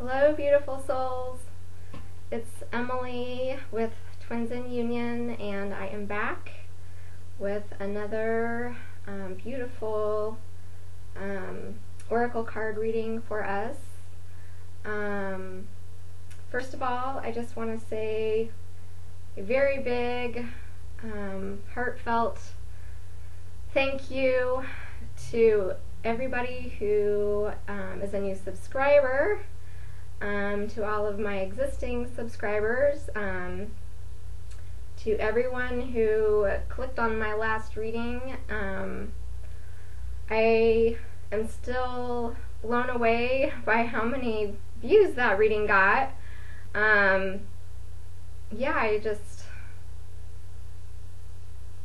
Hello, beautiful souls. It's Emily with Twins in Union, and I am back with another beautiful oracle card reading for us. First of all, I just want to say a very big, heartfelt thank you to everybody who is a new subscriber, to all of my existing subscribers, to everyone who clicked on my last reading. I am still blown away by how many views that reading got. Yeah,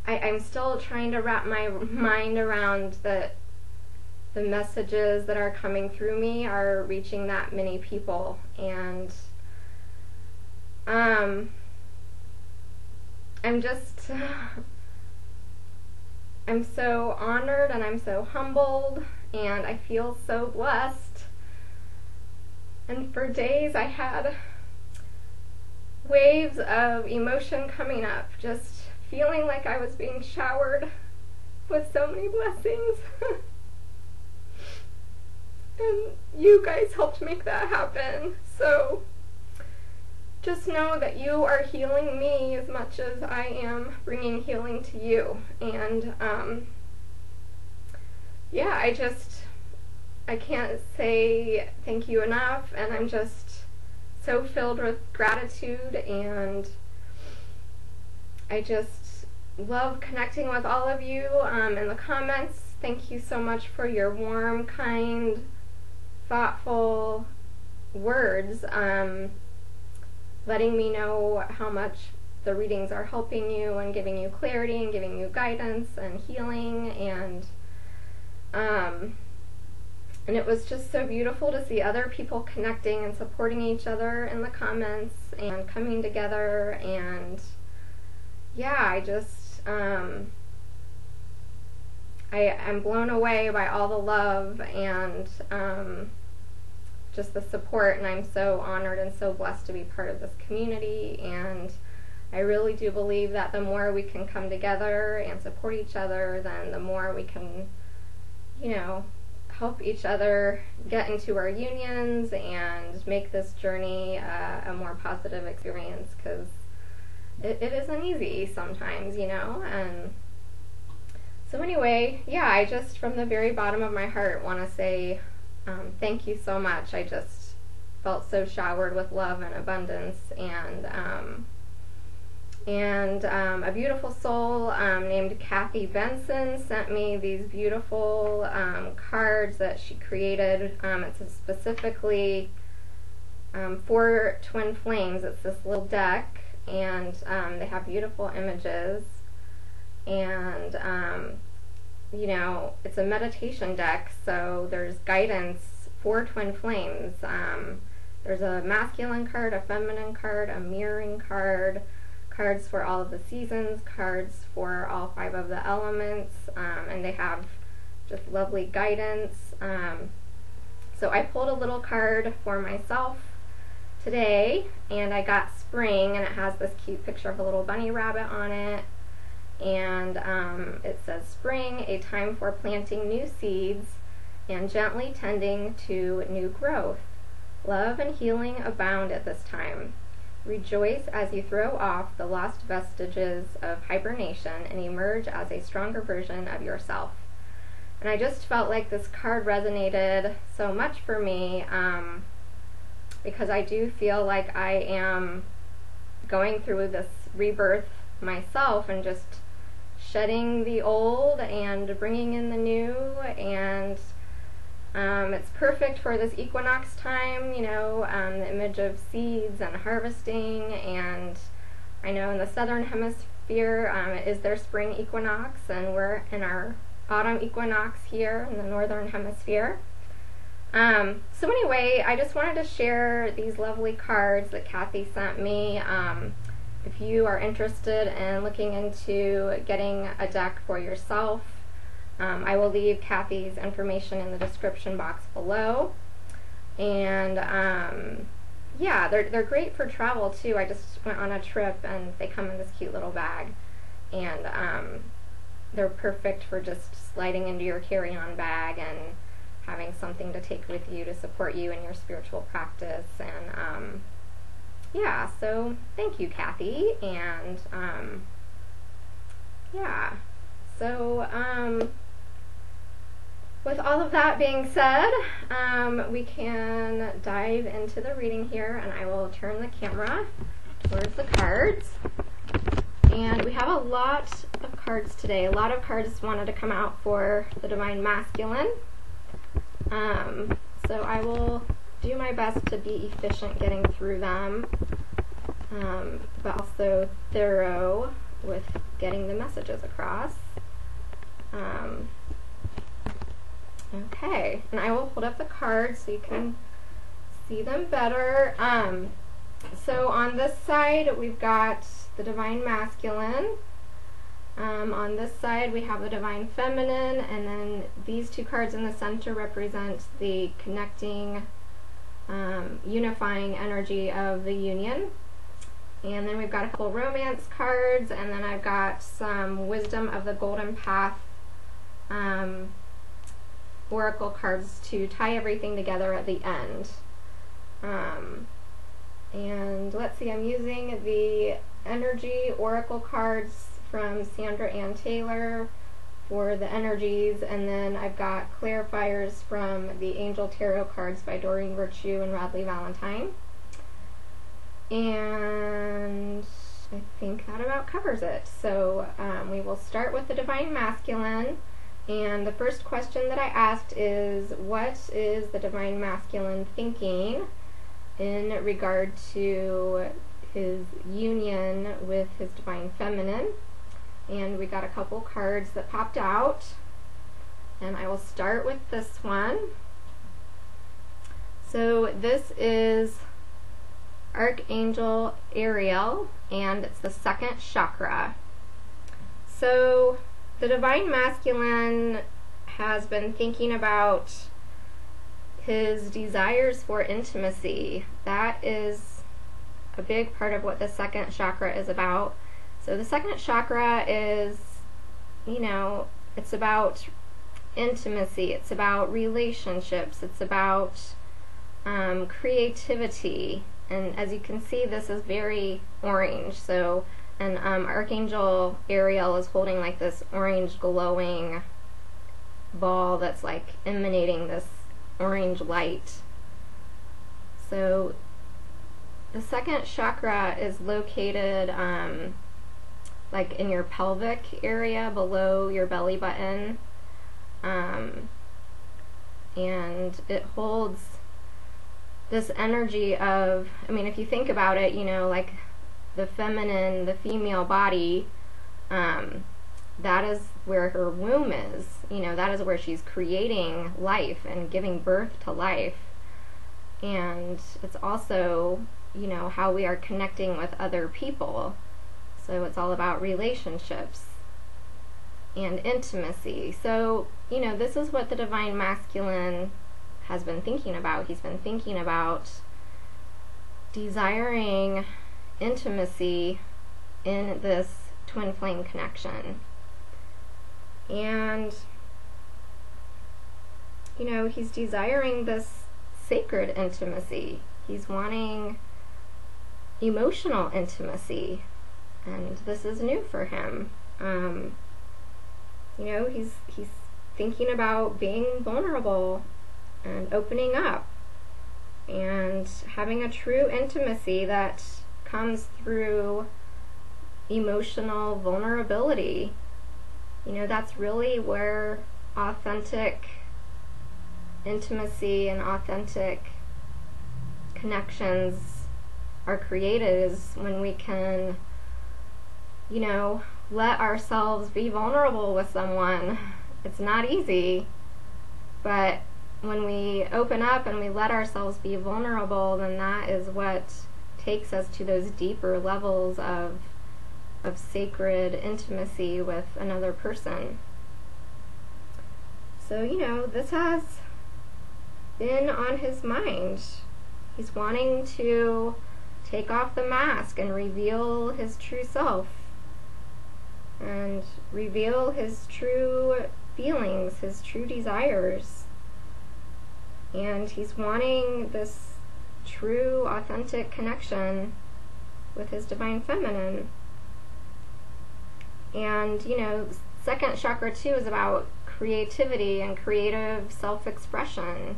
I'm still trying to wrap my mind around that the messages that are coming through me are reaching that many people, and I'm so honored and I'm so humbled and I feel so blessed. And for days I had waves of emotion coming up, just feeling like I was being showered with so many blessings. And you guys helped make that happen. So just know that you are healing me as much as I am bringing healing to you. And yeah, I can't say thank you enough, and I'm just so filled with gratitude, and I just love connecting with all of you in the comments. Thank you so much for your warm, kind, thoughtful words, letting me know how much the readings are helping you and giving you clarity and giving you guidance and healing, and it was just so beautiful to see other people connecting and supporting each other in the comments and coming together. And yeah, I'm blown away by all the love and just the support, and I'm so honored and so blessed to be part of this community. And I really do believe that the more we can come together and support each other, then the more we can, help each other get into our unions and make this journey a more positive experience, because it isn't easy sometimes, and so anyway, yeah, I just from the very bottom of my heart want to say thank you so much. I just felt so showered with love and abundance, and a beautiful soul named Kathy Benson sent me these beautiful cards that she created. It's specifically for twin flames. It's this little deck, and they have beautiful images, and it's a meditation deck, so there's guidance for twin flames. There's a masculine card, a feminine card, a mirroring card, cards for all of the seasons, cards for all 5 of the elements, and they have just lovely guidance. So I pulled a little card for myself today, and I got spring, and it has this cute picture of a little bunny rabbit on it, and it says, spring, a time for planting new seeds and gently tending to new growth. Love and healing abound at this time. Rejoice as you throw off the lost vestiges of hibernation and emerge as a stronger version of yourself. And I just felt like this card resonated so much for me, because I do feel like I am going through this rebirth myself, and just shedding the old and bringing in the new, and it's perfect for this equinox time, the image of seeds and harvesting. And I know in the southern hemisphere it is their spring equinox, and we're in our autumn equinox here in the northern hemisphere. So anyway, I just wanted to share these lovely cards that Kathy sent me. If you are interested in looking into getting a deck for yourself, I will leave Kathy's information in the description box below. And yeah, they're great for travel too. I just went on a trip and they come in this cute little bag, and they're perfect for just sliding into your carry-on bag and having something to take with you to support you in your spiritual practice. And yeah, so thank you, Kathy. And yeah, so with all of that being said, we can dive into the reading here, and I will turn the camera towards the cards. And we have a lot of cards today. A lot of cards wanted to come out for the Divine Masculine. So I will do my best to be efficient getting through them, but also thorough with getting the messages across. Okay, and I will hold up the cards so you can see them better. So on this side we've got the Divine Masculine. On this side we have the Divine Feminine, and then these two cards in the center represent the connecting, unifying energy of the union. And then we've got a couple romance cards, and then I've got some Wisdom of the Golden Path oracle cards to tie everything together at the end. And let's see, I'm using the energy oracle cards from Sandra Ann Taylor for the energies, and then I've got clarifiers from the Angel Tarot cards by Doreen Virtue and Radley Valentine. And I think that about covers it. So we will start with the Divine Masculine. And the first question that I asked is, what is the Divine Masculine thinking in regard to his union with his Divine Feminine? And we got a couple cards that popped out, and I will start with this one. So this is Archangel Ariel, and it's the second chakra. So the Divine Masculine has been thinking about his desires for intimacy. That is a big part of what the second chakra is about. So the second chakra is, you know, it's about intimacy, it's about relationships, it's about creativity. And as you can see, this is very orange. So, and Archangel Ariel is holding like this orange glowing ball that's like emanating this orange light. So the second chakra is located like in your pelvic area below your belly button, and it holds this energy of, I mean, if you think about it, you know, like the feminine, the female body, that is where her womb is, you know, that is where she's creating life and giving birth to life. And it's also, you know, how we are connecting with other people. So it's all about relationships and intimacy. So, you know, this is what the Divine Masculine has been thinking about. He's been thinking about desiring intimacy in this twin flame connection. And, you know, he's desiring this sacred intimacy. He's wanting emotional intimacy. And this is new for him. You know, he's thinking about being vulnerable and opening up and having a true intimacy that comes through emotional vulnerability. You know, that's really where authentic intimacy and authentic connections are created, is when we can, you know, let ourselves be vulnerable with someone. It's not easy, but when we open up and we let ourselves be vulnerable, then that is what takes us to those deeper levels of sacred intimacy with another person. So, you know, this has been on his mind. He's wanting to take off the mask and reveal his true self and reveal his true feelings, his true desires. And he's wanting this true, authentic connection with his divine feminine. And, you know, second chakra too is about creativity and creative self-expression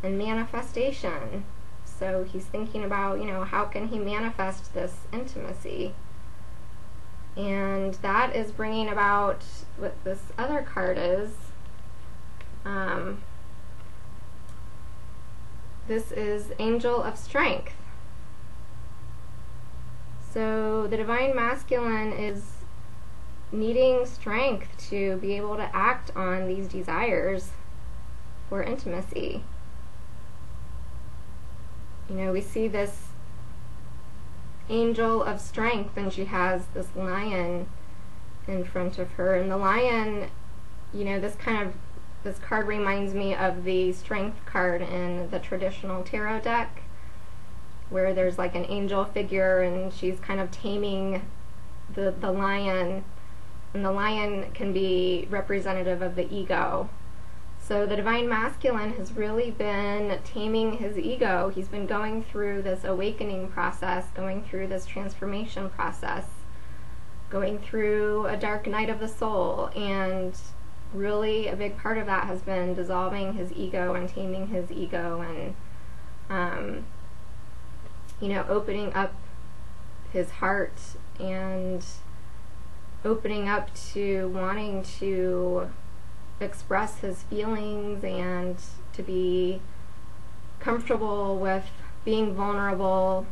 and manifestation. So he's thinking about, you know, how can he manifest this intimacy? And that is bringing about what this other card is. This is Angel of Strength. So the divine masculine is needing strength to be able to act on these desires for intimacy. You know, we see this angel of strength, and she has this lion in front of her. And the lion, you know, this card reminds me of the strength card in the traditional tarot deck, where there's like an angel figure and she's kind of taming the lion, and the lion can be representative of the ego. So the divine masculine has really been taming his ego. He's been going through this awakening process, going through this transformation process, going through a dark night of the soul, and really a big part of that has been dissolving his ego and taming his ego, and you know, opening up his heart and opening up to wanting to express his feelings and to be comfortable with being vulnerable,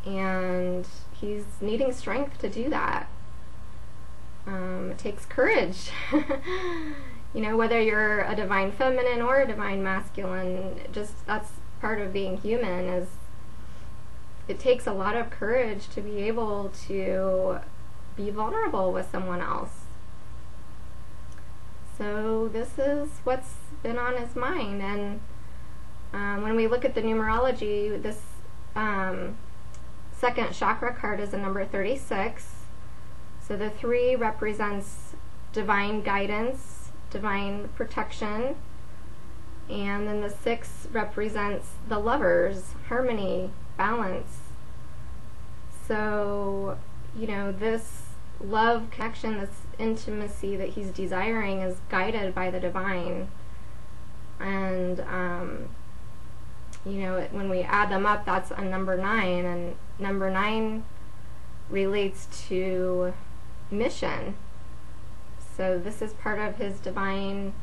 and he's needing strength to do that. It takes courage. You know, whether you're a divine feminine or a divine masculine, just that's part of being human, is it takes a lot of courage to be able to be vulnerable with someone else. So this is what's been on his mind. And when we look at the numerology, this second chakra card is a number 36. So the 3 represents divine guidance, divine protection, and then the 6 represents the lovers, harmony, balance. So, you know, this love connection, this intimacy that he's desiring is guided by the divine. And, you know, when we add them up, that's a number 9, and number 9 relates to mission. So this is part of his divine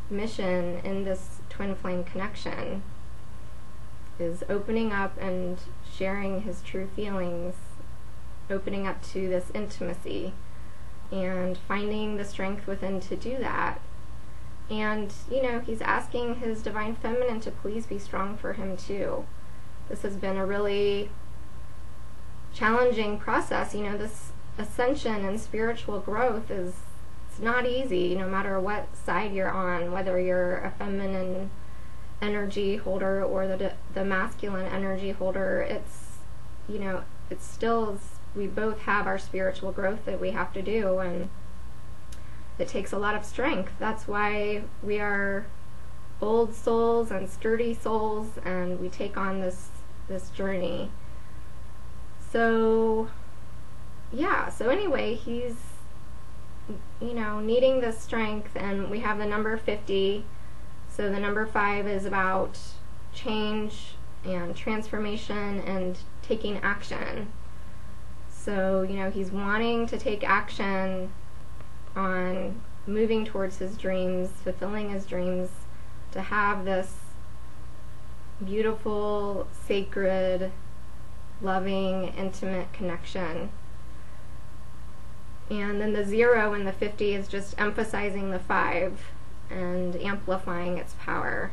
mission in this twin flame connection, is opening up and sharing his true feelings, opening up to this intimacy and finding the strength within to do that. And, you know, he's asking his divine feminine to please be strong for him too. This has been a really challenging process. You know, this ascension and spiritual growth it's not easy, no matter what side you're on, whether you're a feminine energy holder or the masculine energy holder. It's, you know, it's still, we both have our spiritual growth that we have to do, and it takes a lot of strength. That's why we are bold souls and sturdy souls, and we take on this journey. So yeah, so anyway, he's, you know, needing this strength, and we have the number 50. So the number 5 is about change and transformation and taking action. So, you know, he's wanting to take action on moving towards his dreams, fulfilling his dreams, to have this beautiful, sacred, loving, intimate connection. And then the 0 and the 50 is just emphasizing the 5 and amplifying its power.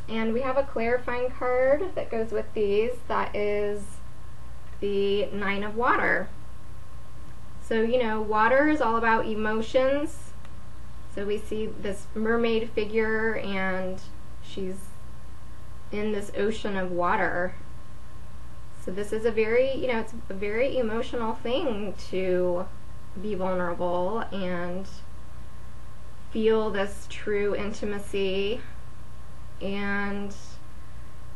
And we have a clarifying card that goes with these. That is the 9 of Water. So, you know, water is all about emotions, So we see this mermaid figure, and she's in this ocean of water. So this is a very, it's a very emotional thing to be vulnerable and feel this true intimacy. And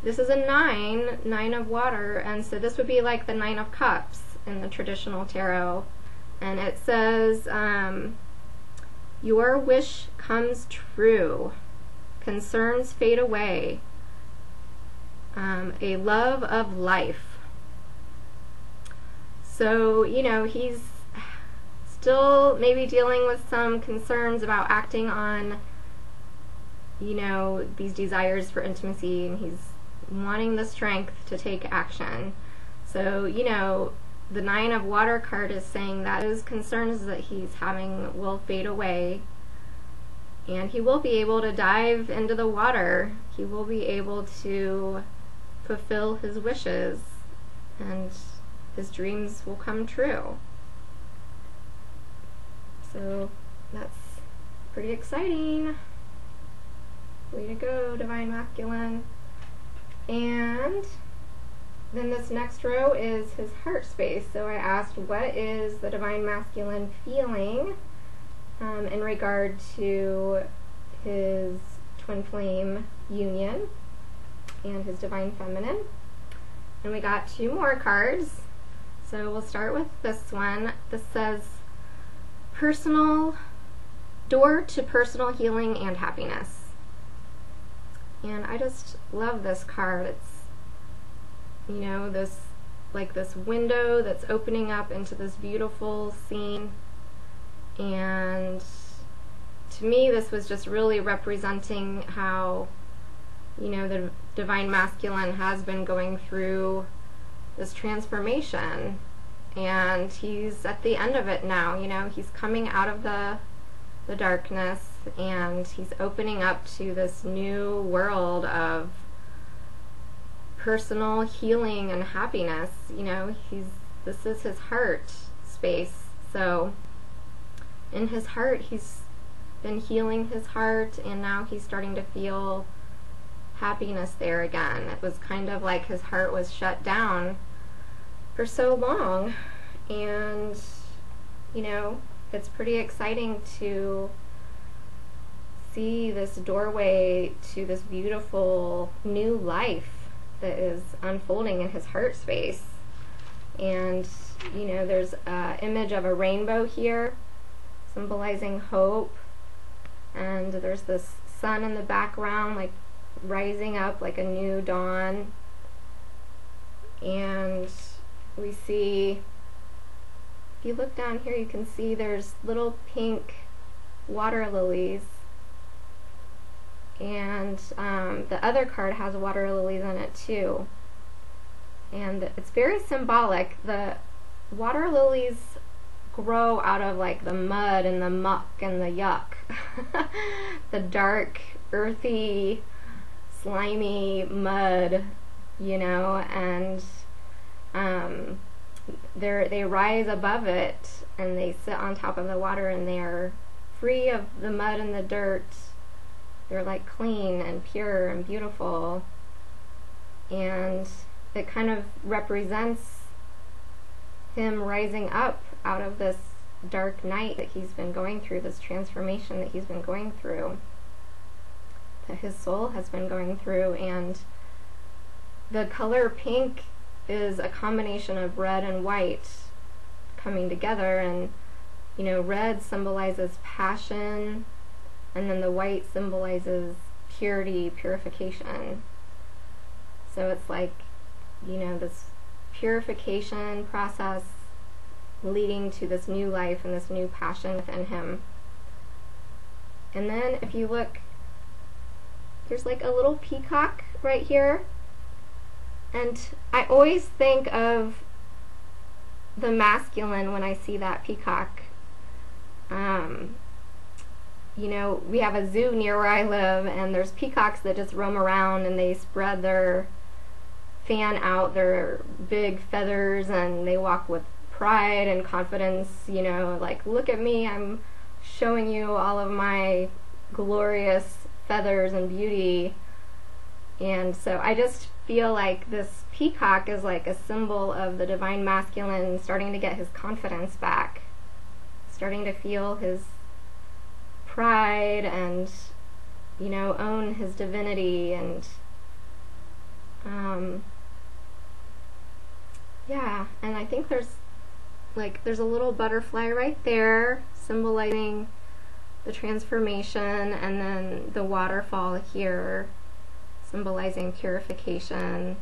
this is a nine of water, and so this would be like the 9 of cups in the traditional tarot. And it says, your wish comes true, concerns fade away, a love of life. So, he's still maybe dealing with some concerns about acting on, these desires for intimacy, and he's wanting the strength to take action. So, the 9 of water card is saying that those concerns that he's having will fade away, and he will be able to dive into the water. He will be able to fulfill his wishes, and his dreams will come true. So that's pretty exciting. Way to go, Divine Masculine. And then this next row is his heart space. So I asked, what is the Divine Masculine feeling in regard to his twin flame union and his Divine Feminine? And we got 2 more cards. So we'll start with this one. This says, door to personal healing and happiness. And I just love this card. It's, this window that's opening up into this beautiful scene. And to me, this was just really representing how, the Divine Masculine has been going through this transformation, and he's at the end of it now. He's coming out of the darkness, and he's opening up to this new world of personal healing and happiness. This is his heart space. So in his heart, he's been healing his heart, and now he's starting to feel happiness there again. It was kind of like his heart was shut down for so long, and it's pretty exciting to see this doorway to this beautiful new life that is unfolding in his heart space. And there's an image of a rainbow here symbolizing hope, and there's this sun in the background, like rising up like a new dawn. And we see, if you look down here, you can see there's little pink water lilies, and the other card has water lilies in it too, and it's very symbolic. The water lilies grow out of like the mud and the muck and the yuck the dark, earthy, slimy mud, and they rise above it, and they sit on top of the water, and they are free of the mud and the dirt. They're like clean and pure and beautiful, and it kind of represents him rising up out of this dark night that he's been going through, this transformation that he's been going through, that his soul has been going through. And the color pink is a combination of red and white coming together, and red symbolizes passion, and then the white symbolizes purity, purification. So it's like, this purification process leading to this new life and this new passion within him. And then if you look, there's like a little peacock right here, and I always think of the masculine when I see that peacock. We have a zoo near where I live, and there's peacocks that just roam around, and they spread their fan out, their big feathers, and they walk with pride and confidence, like, look at me, I'm showing you all of my glorious feathers and beauty. And so I just feel like this peacock is like a symbol of the divine masculine starting to get his confidence back, starting to feel his pride and, you know, own his divinity. And yeah, and I think there's a little butterfly right there symbolizing the transformation, and then the waterfall here symbolizing purification,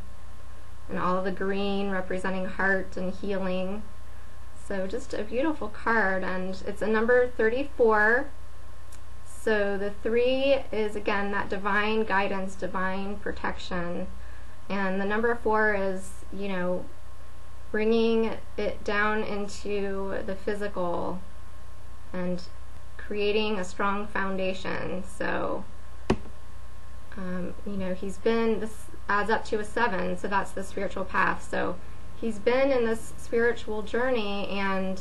and all of the green representing heart and healing. So just a beautiful card, and it's a number 34. So the 3 is, again, that divine guidance, divine protection, and the number 4 is, you know, bringing it down into the physical and creating a strong foundation. So you know, this adds up to a 7, so that's the spiritual path. So he's been in this spiritual journey, and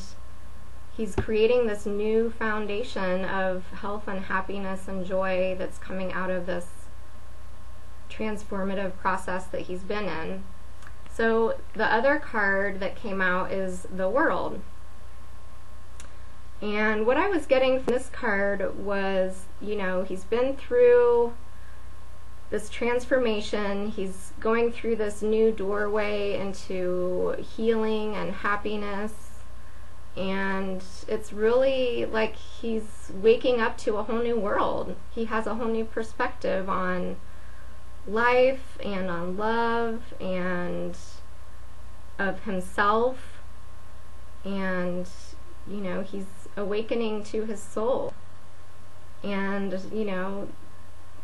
he's creating this new foundation of health and happiness and joy that's coming out of this transformative process that he's been in. So the other card that came out is the World. And what I was getting from this card was, you know, he's been through this transformation, he's going through this new doorway into healing and happiness, and it's really like he's waking up to a whole new world. He has a whole new perspective on life and on love and of himself, and, you know, he's awakening to his soul. And, you know,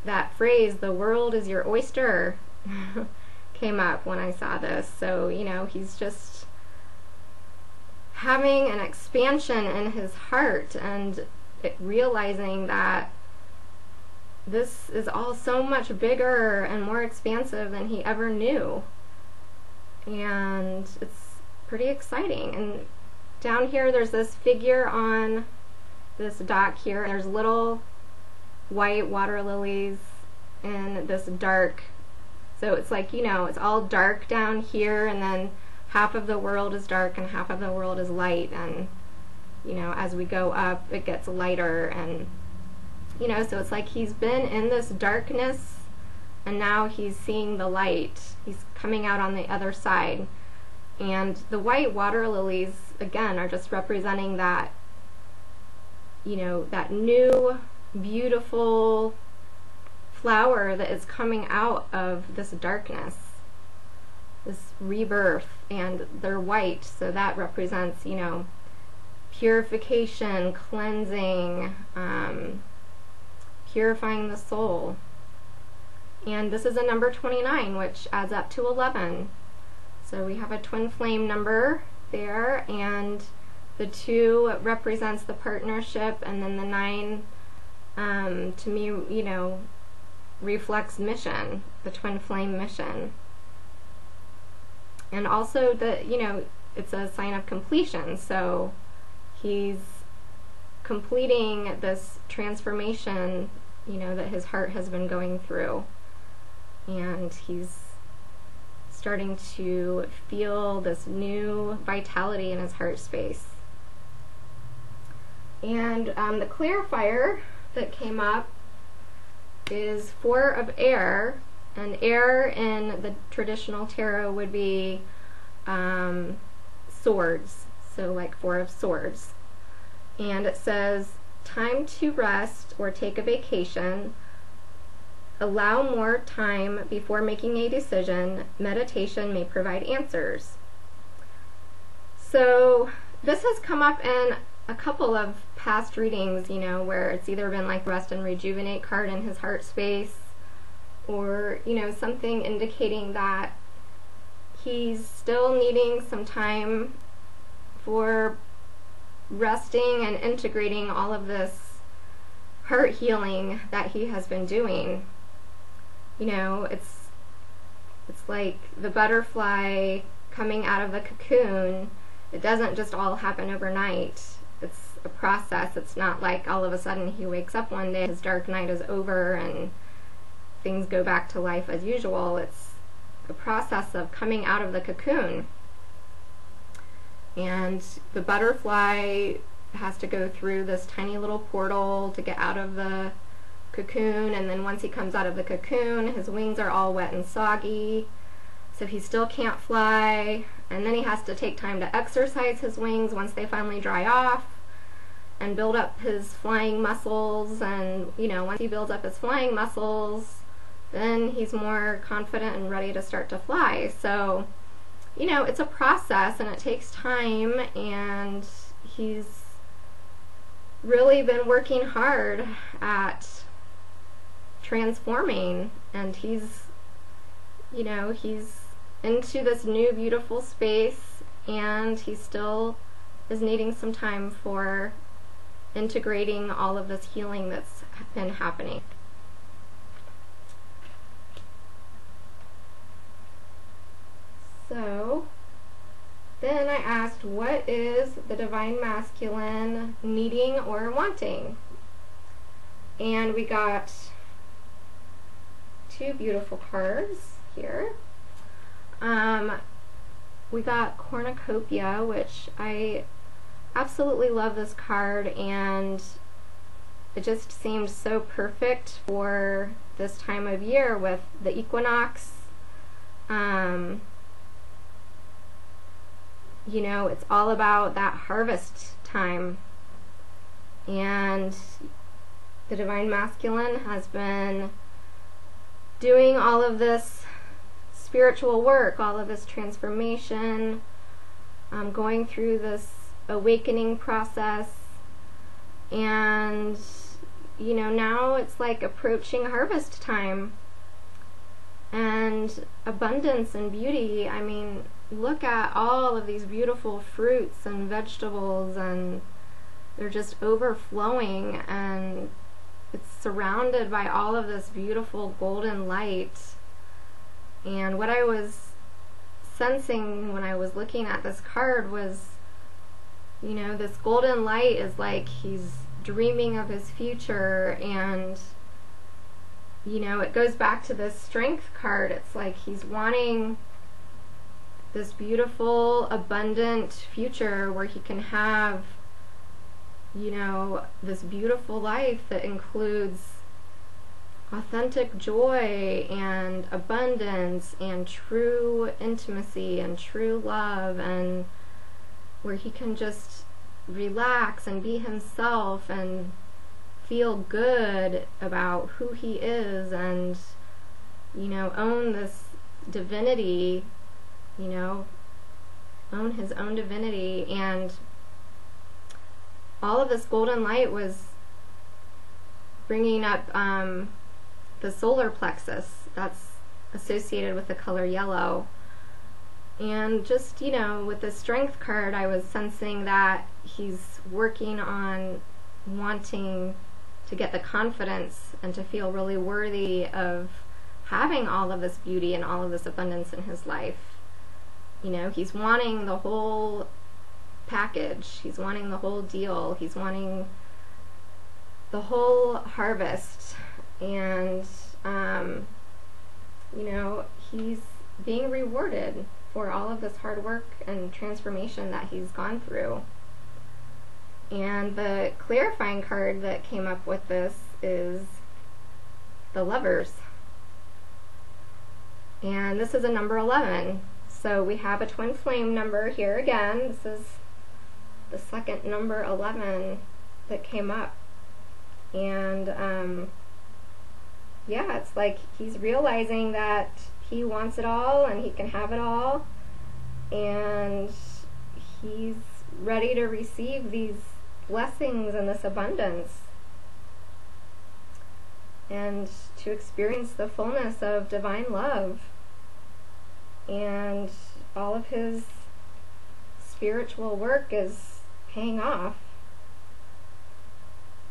that phrase, the world is your oyster, came up when I saw this. So, you know, he's just having an expansion in his heart and realizing that this is all so much bigger and more expansive than he ever knew. And it's pretty exciting. And down here there's this figure on this dock here, and there's little white water lilies in this dark, so it's like, you know, it's all dark down here, and then half of the world is dark and half of the world is light, and, you know, as we go up it gets lighter, and, you know, so it's like he's been in this darkness and now he's seeing the light, he's coming out on the other side. And the white water lilies, again, are just representing that, you know, that new beautiful flower that is coming out of this darkness, this rebirth, and they're white, so that represents, you know, purification, cleansing, purifying the soul. And this is a number 29, which adds up to 11. So we have a twin flame number there, and the 2 represents the partnership, and then the 9 to me, you know, reflects mission, the twin flame mission. And also the, you know, it's a sign of completion, so he's completing this transformation, you know, that his heart has been going through, and he's starting to feel this new vitality in his heart space. And the clarifier that came up is 4 of air, and air in the traditional tarot would be swords, so like 4 of swords. And it says, time to rest or take a vacation, allow more time before making a decision, meditation may provide answers. So this has come up in a couple of past readings, you know, where it's either been like rest and rejuvenate card in his heart space, or, you know, something indicating that he's still needing some time for resting and integrating all of this heart healing that he has been doing. You know, it's like the butterfly coming out of the cocoon. It doesn't just all happen overnight. It's a process. It's not like all of a sudden he wakes up one day, his dark night is over, and things go back to life as usual. It's a process of coming out of the cocoon. And the butterfly has to go through this tiny little portal to get out of the cocoon, and then once he comes out of the cocoon, his wings are all wet and soggy, so he still can't fly, and then he has to take time to exercise his wings once they finally dry off and build up his flying muscles. And once he builds up his flying muscles, then he's more confident and ready to start to fly. So it's a process and it takes time, and he's really been working hard at transforming, and he's into this new beautiful space, and he still is needing some time for integrating all of this healing that's been happening. So then I asked, what is the Divine Masculine needing or wanting? And we got two beautiful cards here. We got Cornucopia, which I absolutely love this card, and it just seemed so perfect for this time of year with the equinox. It's all about that harvest time, and the Divine Masculine has been doing all of this spiritual work, all of this transformation, going through this awakening process, and now it's like approaching harvest time and abundance and beauty. I mean, look at all of these beautiful fruits and vegetables, and they're just overflowing, and it's surrounded by all of this beautiful golden light. And what I was sensing when I was looking at this card was, this golden light is like he's dreaming of his future, and it goes back to this strength card. It's like he's wanting this beautiful, abundant future where he can have, this beautiful life that includes authentic joy and abundance and true intimacy and true love, and where he can just relax and be himself and feel good about who he is, and own this divinity, own his own divinity. And all of this golden light was bringing up the solar plexus that's associated with the color yellow. And just, with the strength card, I was sensing that he's working on wanting to get the confidence and to feel really worthy of having all of this beauty and all of this abundance in his life. He's wanting the whole package. He's wanting the whole deal. He's wanting the whole harvest. And, he's being rewarded for all of this hard work and transformation that he's gone through. And the clarifying card that came up with this is the Lovers. And this is a number 11. So we have a twin flame number here again. This is the second number 11 that came up. And yeah, it's like he's realizing that he wants it all and he can have it all, and he's ready to receive these blessings and this abundance, and to experience the fullness of divine love. And all of his spiritual work is paying off.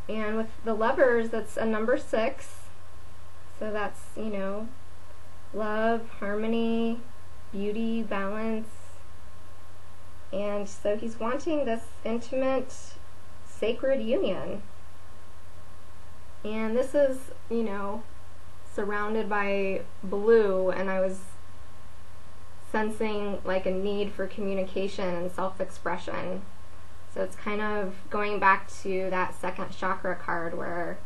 And with the Lovers, that's a number 6. So that's, love, harmony, beauty, balance. And so he's wanting this intimate, sacred union. And this is, you know, surrounded by blue, and I was sensing like a need for communication and self-expression. So it's kind of going back to that second chakra card where,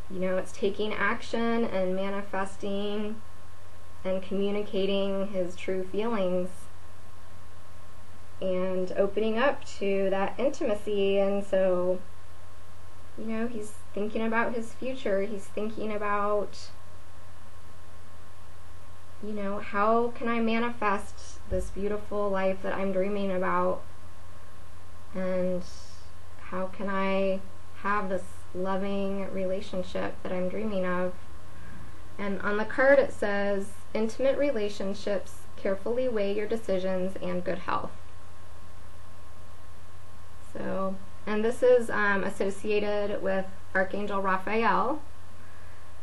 you know, it's taking action and manifesting and communicating his true feelings and opening up to that intimacy. And so, you know, he's thinking about his future. He's thinking about, you know, how can I manifest this beautiful life that I'm dreaming about? And how can I have this loving relationship that I'm dreaming of? And on the card it says, intimate relationships, carefully weigh your decisions, and good health. So, and this is associated with Archangel Raphael.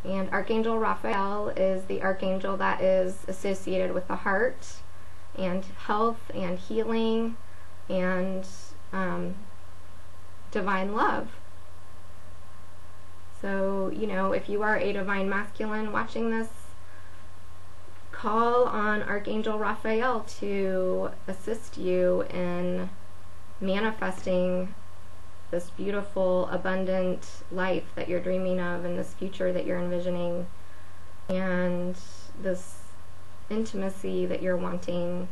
And Archangel Raphael is the archangel that is associated with the heart and health and healing and divine love. So, you know, if you are a divine masculine watching this, call on Archangel Raphael to assist you in manifesting this beautiful, abundant life that you're dreaming of, and this future that you're envisioning, and this intimacy that you're wanting.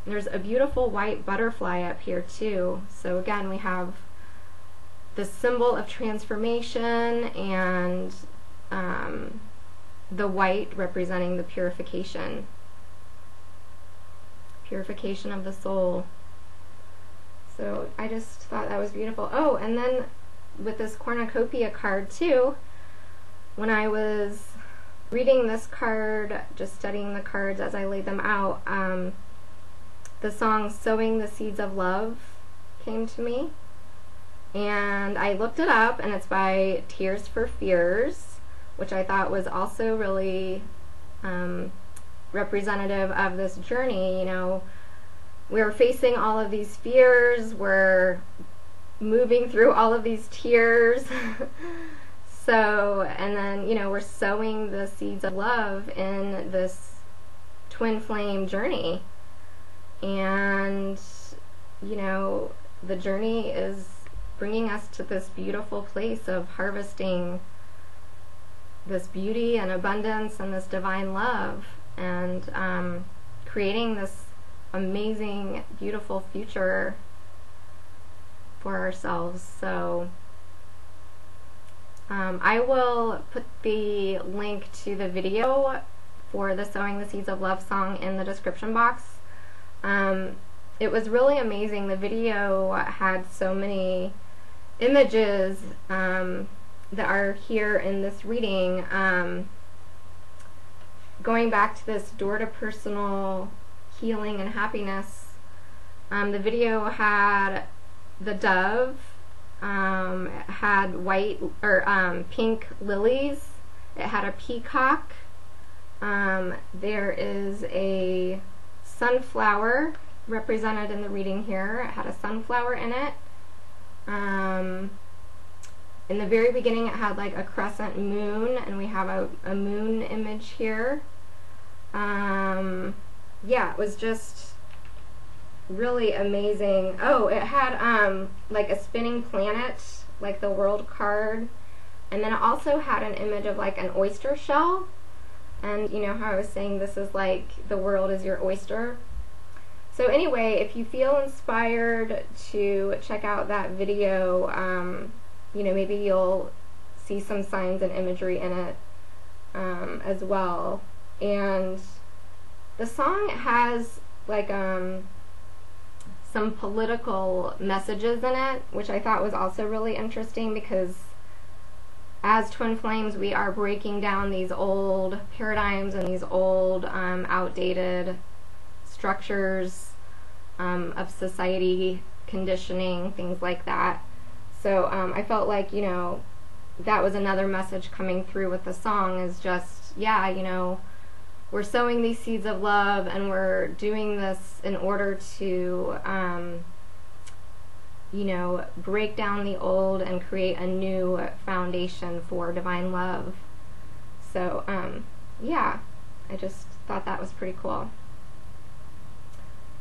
There's a beautiful white butterfly up here too. So again, we have the symbol of transformation, and the white representing the purification of the soul. So I just thought that was beautiful. Oh, and then with this cornucopia card too, when I was reading this card, just studying the cards as I laid them out, the song Sowing the Seeds of Love came to me. And I looked it up, and it's by Tears for Fears, which I thought was also really representative of this journey. You know, we're facing all of these fears, we're moving through all of these tears. So, and then, you know, we're sowing the seeds of love in this twin flame journey. And, you know, the journey is bringing us to this beautiful place of harvesting this beauty and abundance and this divine love, and creating this amazing, beautiful future for ourselves. So I will put the link to the video for the Sowing the Seeds of Love song in the description box. It was really amazing. The video had so many images that are here in this reading, going back to this door to personal healing and happiness. The video had the dove, it had white or pink lilies, it had a peacock, there is a sunflower represented in the reading here. It had a sunflower in it. In the very beginning it had like a crescent moon, and we have a moon image here. Yeah, it was just really amazing. Oh, it had like a spinning planet, like the world card, and then it also had an image of like an oyster shell. And you know how I was saying this is like the world is your oyster. So anyway, if you feel inspired to check out that video, you know, maybe you'll see some signs and imagery in it as well. And the song has like some political messages in it, which I thought was also really interesting, because as twin flames we are breaking down these old paradigms and these old outdated structures of society, conditioning, things like that. So I felt like, you know, that was another message coming through with the song, is just, yeah, you know, we're sowing these seeds of love, and we're doing this in order to you know, break down the old and create a new foundation for divine love. So, yeah, I just thought that was pretty cool.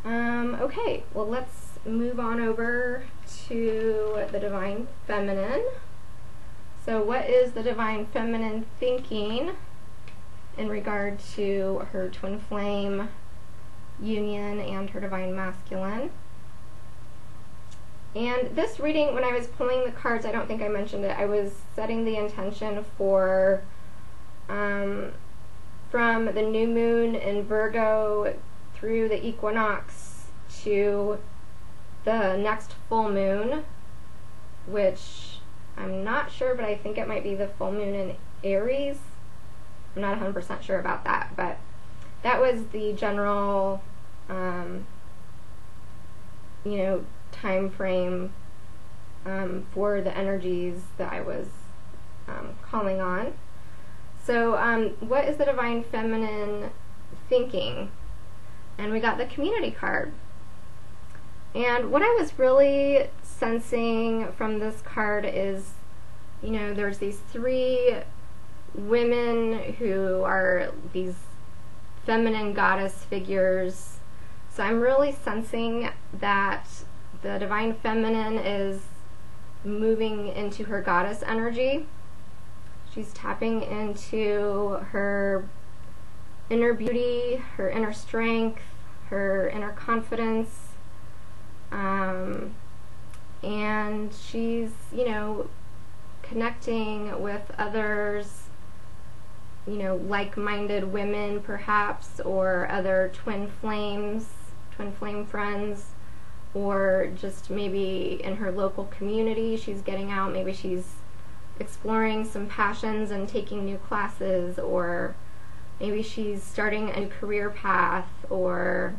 Okay, well, let's move on over to the Divine Feminine. So what is the Divine Feminine thinking in regard to her twin flame union and her Divine Masculine? And this reading, when I was pulling the cards, I don't think I mentioned it, I was setting the intention for from the new moon in Virgo through the equinox to the next full moon, which I'm not sure, but I think it might be the full moon in Aries. I'm not 100% sure about that, but that was the general, you know, time frame for the energies that I was calling on. So what is the Divine Feminine thinking? And we got the Community card. And what I was really sensing from this card is, you know, there's these three women who are these feminine goddess figures. So I'm really sensing that the Divine Feminine is moving into her goddess energy. She's tapping into her inner beauty, her inner strength, her inner confidence, and she's, you know, connecting with others, you know, like-minded women perhaps, or other twin flame friends, or just maybe in her local community she's getting out, maybe she's exploring some passions and taking new classes, or maybe she's starting a new career path, or,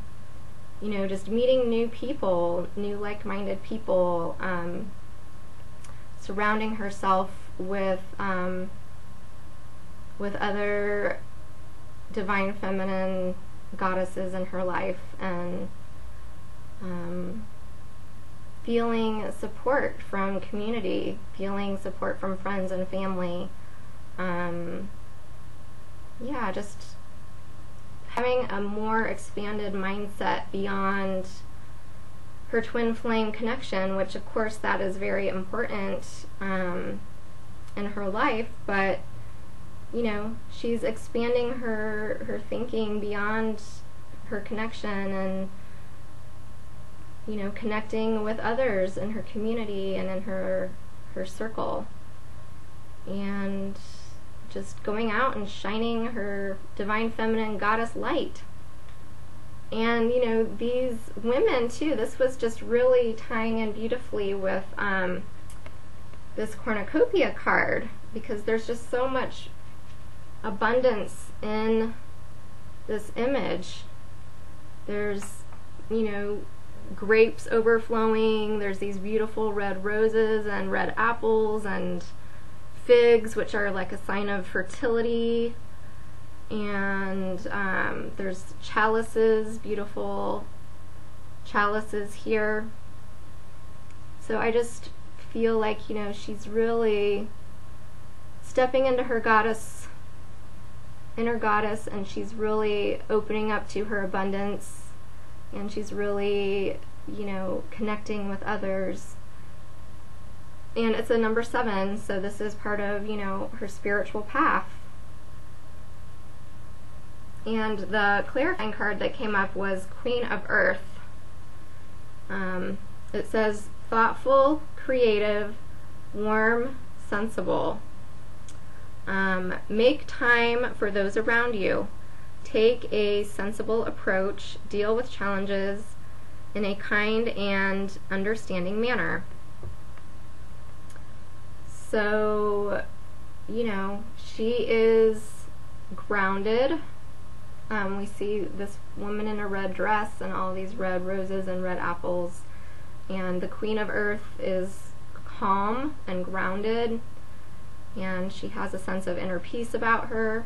you know, just meeting new people, new like-minded people, surrounding herself with other Divine Feminine goddesses in her life, and feeling support from community, feeling support from friends and family. Yeah, just having a more expanded mindset beyond her twin flame connection, which of course that is very important in her life, but, you know, she's expanding her thinking beyond her connection, and, you know, connecting with others in her community and in her circle, and just going out and shining her Divine Feminine goddess light. And, you know, these women too, this was just really tying in beautifully with this cornucopia card, because there's just so much abundance in this image. There's, you know, grapes overflowing, there's these beautiful red roses and red apples and figs, which are like a sign of fertility, and there's chalices, beautiful chalices here. So I just feel like, you know, she's really stepping into her goddess, inner goddess, and she's really opening up to her abundance, and she's really, you know, connecting with others. And it's a number 7, so this is part of, you know, her spiritual path. And the clarifying card that came up was Queen of Earth. It says, thoughtful, creative, warm, sensible. Make time for those around you. Take a sensible approach. Deal with challenges in a kind and understanding manner. So, you know, she is grounded. We see this woman in a red dress and all these red roses and red apples. And the Queen of Earth is calm and grounded, and she has a sense of inner peace about her.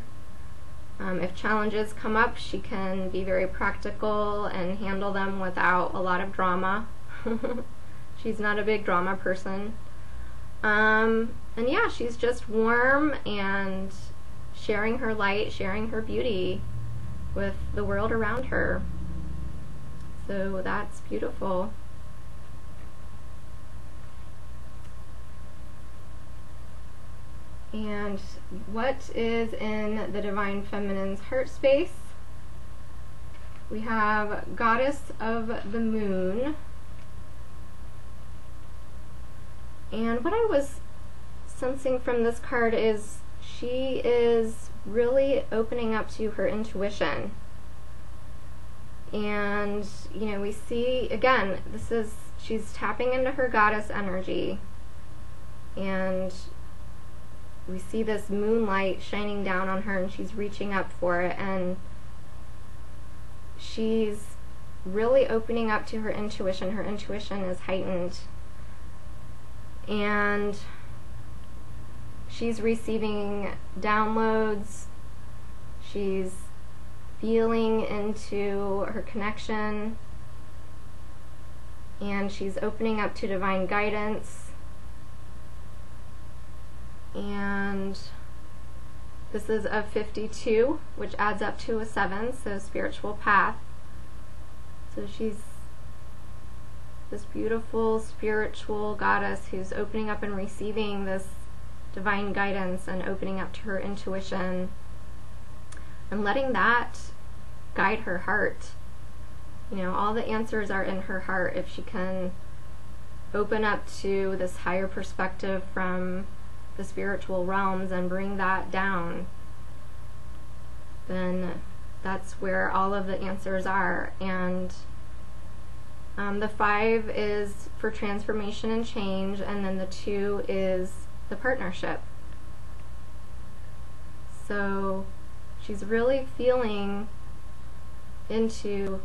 If challenges come up, she can be very practical and handle them without a lot of drama. She's not a big drama person. And yeah, she's just warm and sharing her light, sharing her beauty with the world around her. So that's beautiful. And what is in the Divine Feminine's heart space? We have Goddess of the Moon. And what I was sensing from this card is she is really opening up to her intuition. And, you know, we see, again, she's tapping into her goddess energy. And we see this moonlight shining down on her, and she's reaching up for it, and she's really opening up to her intuition. Her intuition is heightened, and she's receiving downloads. She's feeling into her connection, and she's opening up to divine guidance. And this is a 52, which adds up to a 7, so spiritual path. So she's this beautiful spiritual goddess who's opening up and receiving this divine guidance and opening up to her intuition and letting that guide her heart. You know, all the answers are in her heart. If she can open up to this higher perspective from the spiritual realms and bring that down, then that's where all of the answers are. And the 5 is for transformation and change, and then the 2 is the partnership. So she's really feeling into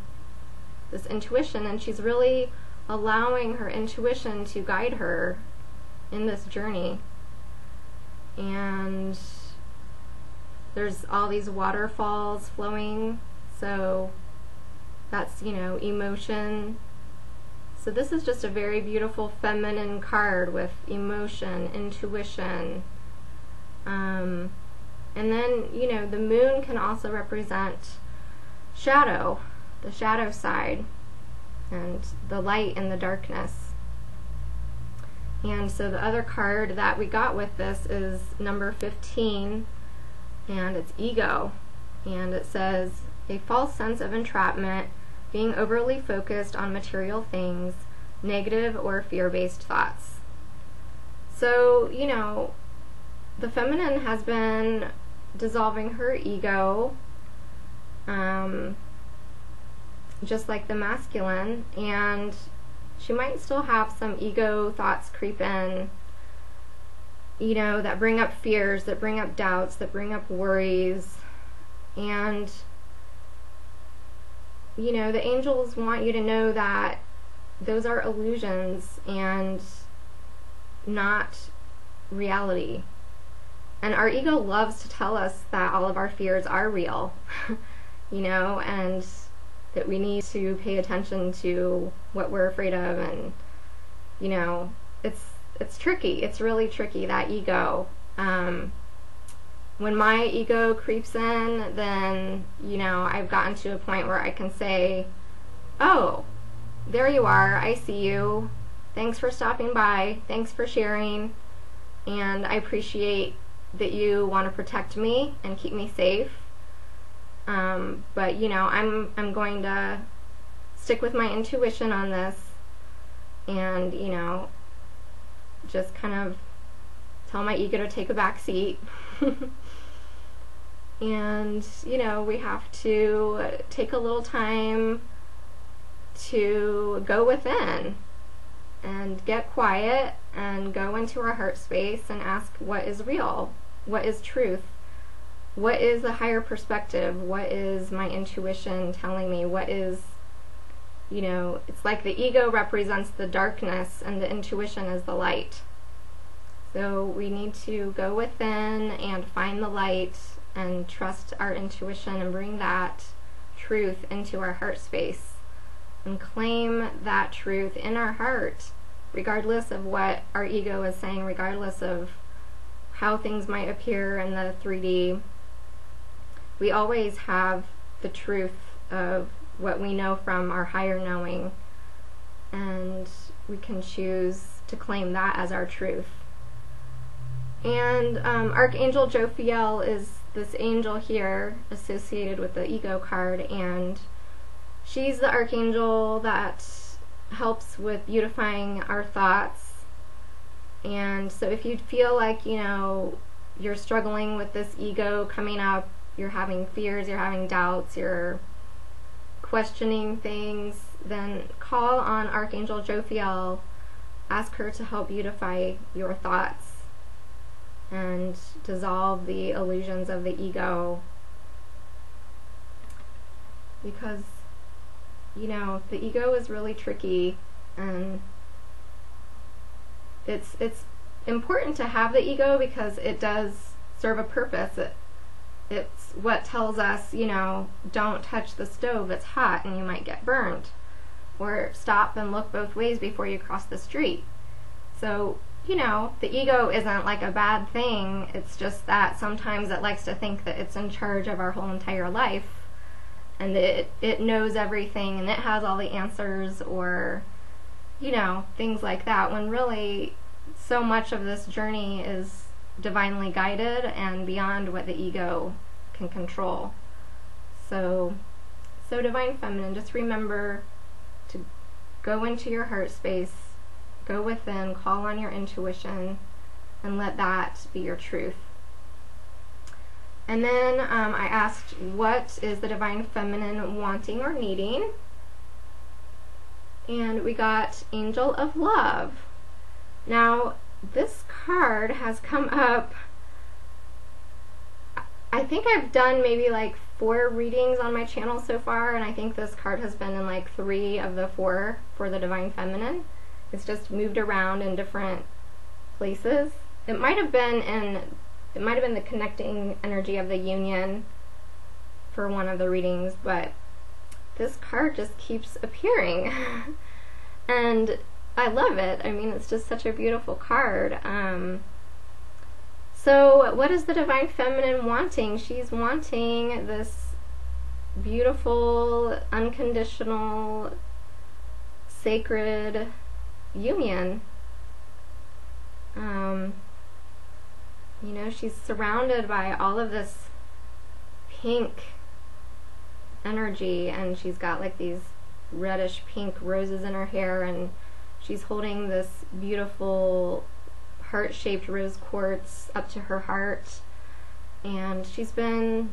this intuition, and she's really allowing her intuition to guide her in this journey. And there's all these waterfalls flowing, so that's, you know, emotion. So this is just a very beautiful feminine card with emotion, intuition. And then, you know, the moon can also represent shadow, the shadow side, and the light and the darkness. And so the other card that we got with this is number 15, and it's ego. And it says, a false sense of entrapment, being overly focused on material things, negative or fear-based thoughts. So, you know, the feminine has been dissolving her ego, just like the masculine, and she might still have some ego thoughts creep in, you know, that bring up fears, that bring up doubts, that bring up worries. And, you know, the angels want you to know that those are illusions and not reality. And our ego loves to tell us that all of our fears are real, you know, and that we need to pay attention to what we're afraid of. And, you know, it's tricky. It's really tricky, that ego. When my ego creeps in, then, you know, I've gotten to a point where I can say, oh, there you are, I see you, thanks for stopping by, thanks for sharing, and I appreciate that you want to protect me and keep me safe. But, you know, I'm going to stick with my intuition on this, and, you know, just kind of tell my ego to take a back seat. And, you know, we have to take a little time to go within and get quiet and go into our heart space and ask what is real, what is truth, what is the higher perspective, what is my intuition telling me, what is, you know, it's like the ego represents the darkness and the intuition is the light. So we need to go within and find the light and trust our intuition and bring that truth into our heart space and claim that truth in our heart regardless of what our ego is saying, regardless of how things might appear in the 3D, we always have the truth of what we know from our higher knowing, and we can choose to claim that as our truth. And Archangel Jophiel is this angel here associated with the ego card, and she's the archangel that helps with beautifying our thoughts. And so if you feel like, you know, you're struggling with this ego coming up, you're having fears, you're having doubts, you're questioning things, then call on Archangel Jophiel, ask her to help beautify your thoughts and dissolve the illusions of the ego. Because, you know, the ego is really tricky, and it's important to have the ego because it does serve a purpose. It's what tells us, you know, don't touch the stove, it's hot and you might get burned. Or stop and look both ways before you cross the street. So, you know, the ego isn't like a bad thing, it's just that sometimes it likes to think that it's in charge of our whole entire life, and that it knows everything and it has all the answers, or, you know, things like that, when really so much of this journey is divinely guided and beyond what the ego can control. So Divine Feminine, just remember to go into your heart space, go within, call on your intuition, and let that be your truth. And then I asked, what is the Divine Feminine wanting or needing? And we got Angel of Love. Now, this card has come up, I think I've done maybe like 4 readings on my channel so far, and I think this card has been in like 3 of the 4 for the Divine Feminine. It's just moved around in different places. It might have been the connecting energy of the union for one of the readings, but this card just keeps appearing. And I love it. I mean, it's just such a beautiful card. So what is the Divine Feminine wanting? She's wanting this beautiful, unconditional, sacred union. You know, she's surrounded by all of this pink energy, and she's got like these reddish pink roses in her hair, and she's holding this beautiful heart-shaped rose quartz up to her heart, and she's been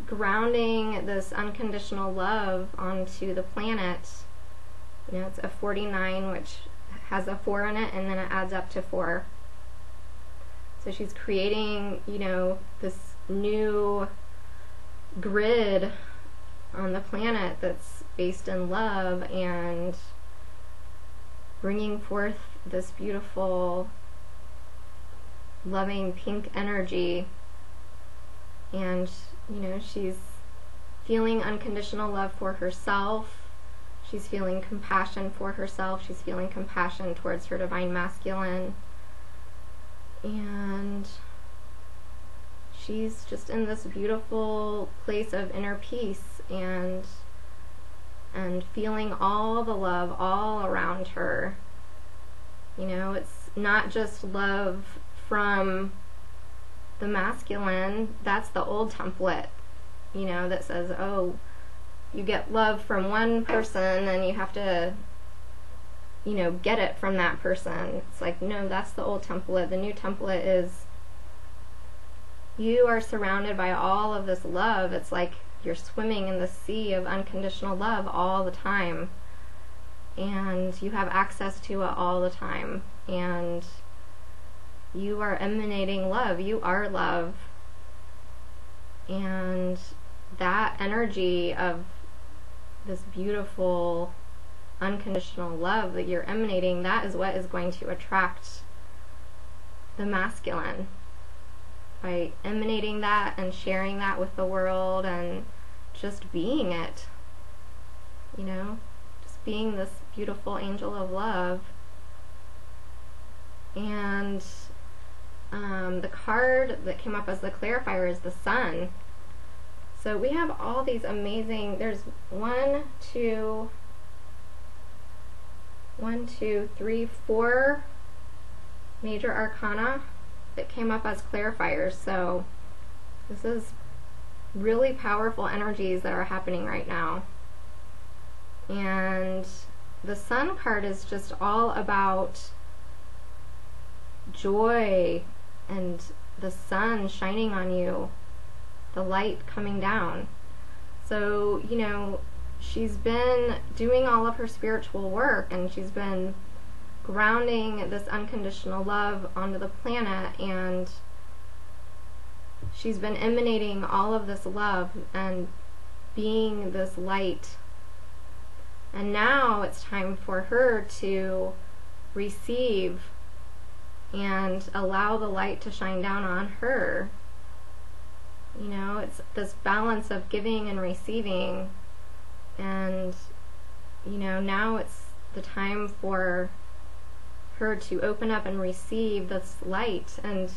grounding this unconditional love onto the planet. You know, it's a 49, which has a 4 in it, and then it adds up to 4. So she's creating, you know, this new grid on the planet that's based in love, and bringing forth this beautiful, loving pink energy. And, you know, she's feeling unconditional love for herself. She's feeling compassion for herself. She's feeling compassion towards her divine masculine. And she's just in this beautiful place of inner peace, and feeling all the love all around her. You know, it's not just love from the masculine. That's the old template, you know, that says, oh, you get love from one person and you have to, you know, get it from that person. It's like, no, that's the old template. The new template is you are surrounded by all of this love. It's like you're swimming in the sea of unconditional love all the time, and you have access to it all the time, and you are emanating love. You are love. And that energy of this beautiful unconditional love that you're emanating, that is what is going to attract the masculine. By emanating that and sharing that with the world and just being it, you know, just being this beautiful angel of love, And the card that came up as the clarifier is the Sun. So we have all these amazing, there's 4 major arcana that came up as clarifiers. So this is really powerful energies that are happening right now. And the Sun card is just all about joy and the sun shining on you, the light coming down. So, you know, she's been doing all of her spiritual work, and she's been grounding this unconditional love onto the planet, and she's been emanating all of this love and being this light. And now it's time for her to receive and allow the light to shine down on her. You know, it's this balance of giving and receiving. And, you know, now it's the time for her to open up and receive this light. And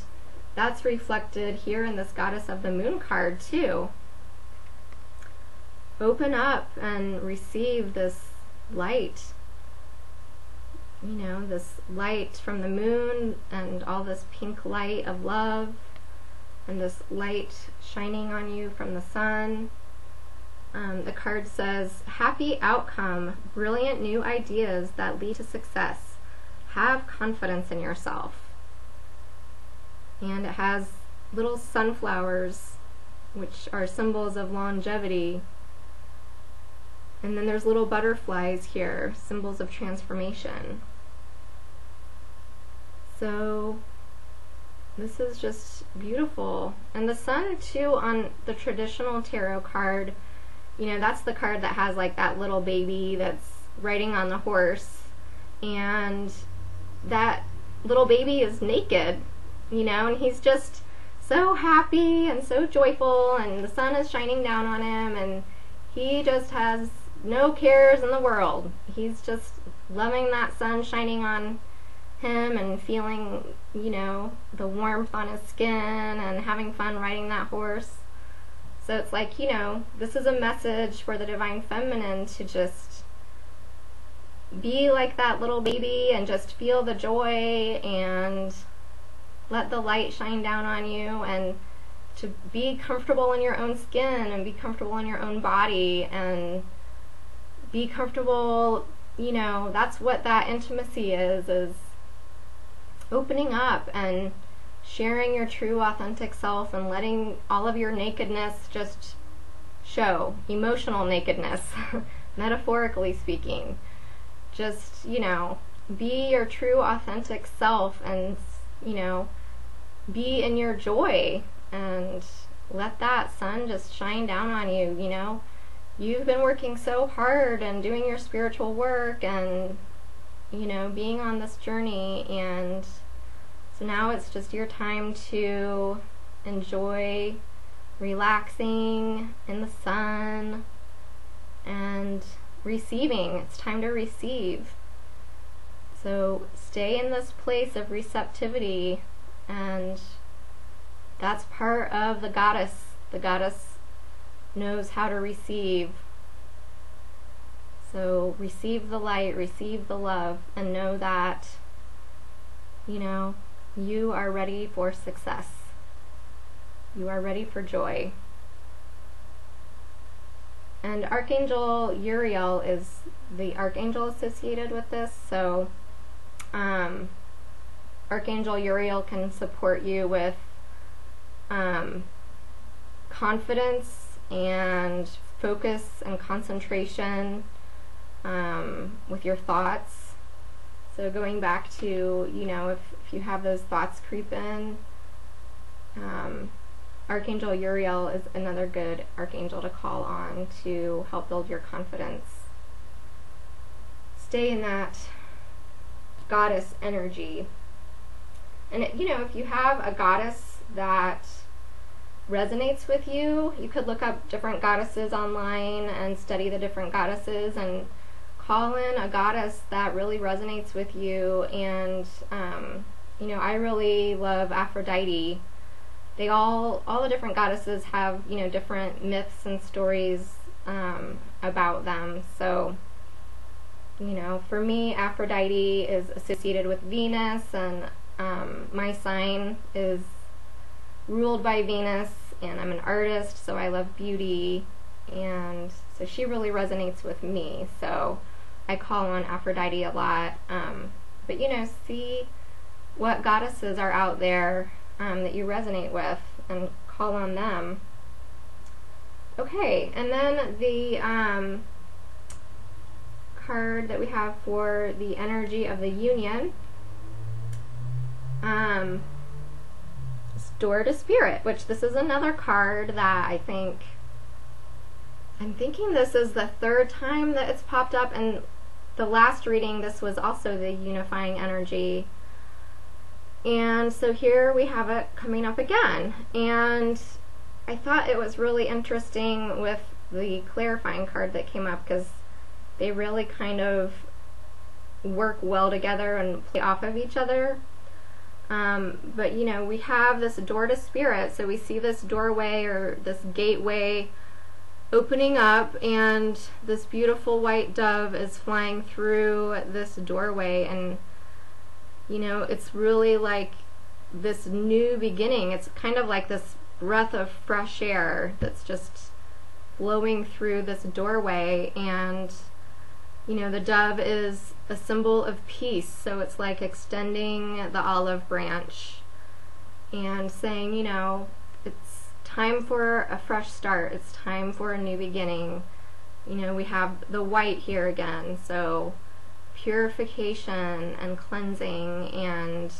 that's reflected here in this Goddess of the Moon card too. Open up and receive this light. You know, this light from the moon and all this pink light of love and this light shining on you from the sun. The card says, happy outcome, brilliant new ideas that lead to success. Have confidence in yourself. And it has little sunflowers, which are symbols of longevity. And then there's little butterflies here, symbols of transformation. So this is just beautiful. And the sun too, on the traditional tarot card, you know, that's the card that has like that little baby that's riding on the horse, and that little baby is naked, you know, and he's just so happy and so joyful, and the sun is shining down on him, and he just has no cares in the world. He's just loving that sun shining on him and feeling, you know, the warmth on his skin and having fun riding that horse. So it's like, you know, this is a message for the Divine Feminine to just be like that little baby and just feel the joy and let the light shine down on you, and to be comfortable in your own skin and be comfortable in your own body and be comfortable, you know, that's what that intimacy is opening up and sharing your true authentic self and letting all of your nakedness just show, emotional nakedness, metaphorically speaking. Just, you know, be your true authentic self and, you know, be in your joy and let that sun just shine down on you. You know, you've been working so hard and doing your spiritual work and, you know, being on this journey, and so now it's just your time to enjoy relaxing in the sun and receiving. It's time to receive. So stay in this place of receptivity, and that's part of the goddess. The goddess knows how to receive. So receive the light, receive the love, and know that, you know, you are ready for success. You are ready for joy. And Archangel Uriel is the archangel associated with this. So Archangel Uriel can support you with confidence and focus and concentration with your thoughts. So going back to, you know, if you have those thoughts creep in, Archangel Uriel is another good archangel to call on to help build your confidence. Stay in that goddess energy. And, you know, if you have a goddess that resonates with you, you could look up different goddesses online and study the different goddesses and call in a goddess that really resonates with you and You know, I really love Aphrodite. All the different goddesses have, you know, different myths and stories about them. So, you know, for me, Aphrodite is associated with Venus, and my sign is ruled by Venus, and I'm an artist, so I love beauty, and so she really resonates with me. So I call on Aphrodite a lot. But, you know, see what goddesses are out there that you resonate with and call on them. Okay, and then the card that we have for the energy of the union is Door to Spirit, which this is another card that I'm thinking this is the third time that it's popped up, and the last reading this was also the unifying energy. And so here we have it coming up again, and I thought it was really interesting with the clarifying card that came up, because they really kind of work well together and play off of each other. But you know, we have this door to spirit, so we see this doorway or this gateway opening up, and this beautiful white dove is flying through this doorway, and you know, it's really like this new beginning. It's kind of like this breath of fresh air that's just blowing through this doorway. And you know, the dove is a symbol of peace, so it's like extending the olive branch and saying, you know, it's time for a fresh start, it's time for a new beginning. You know, we have the white here again, so purification and cleansing and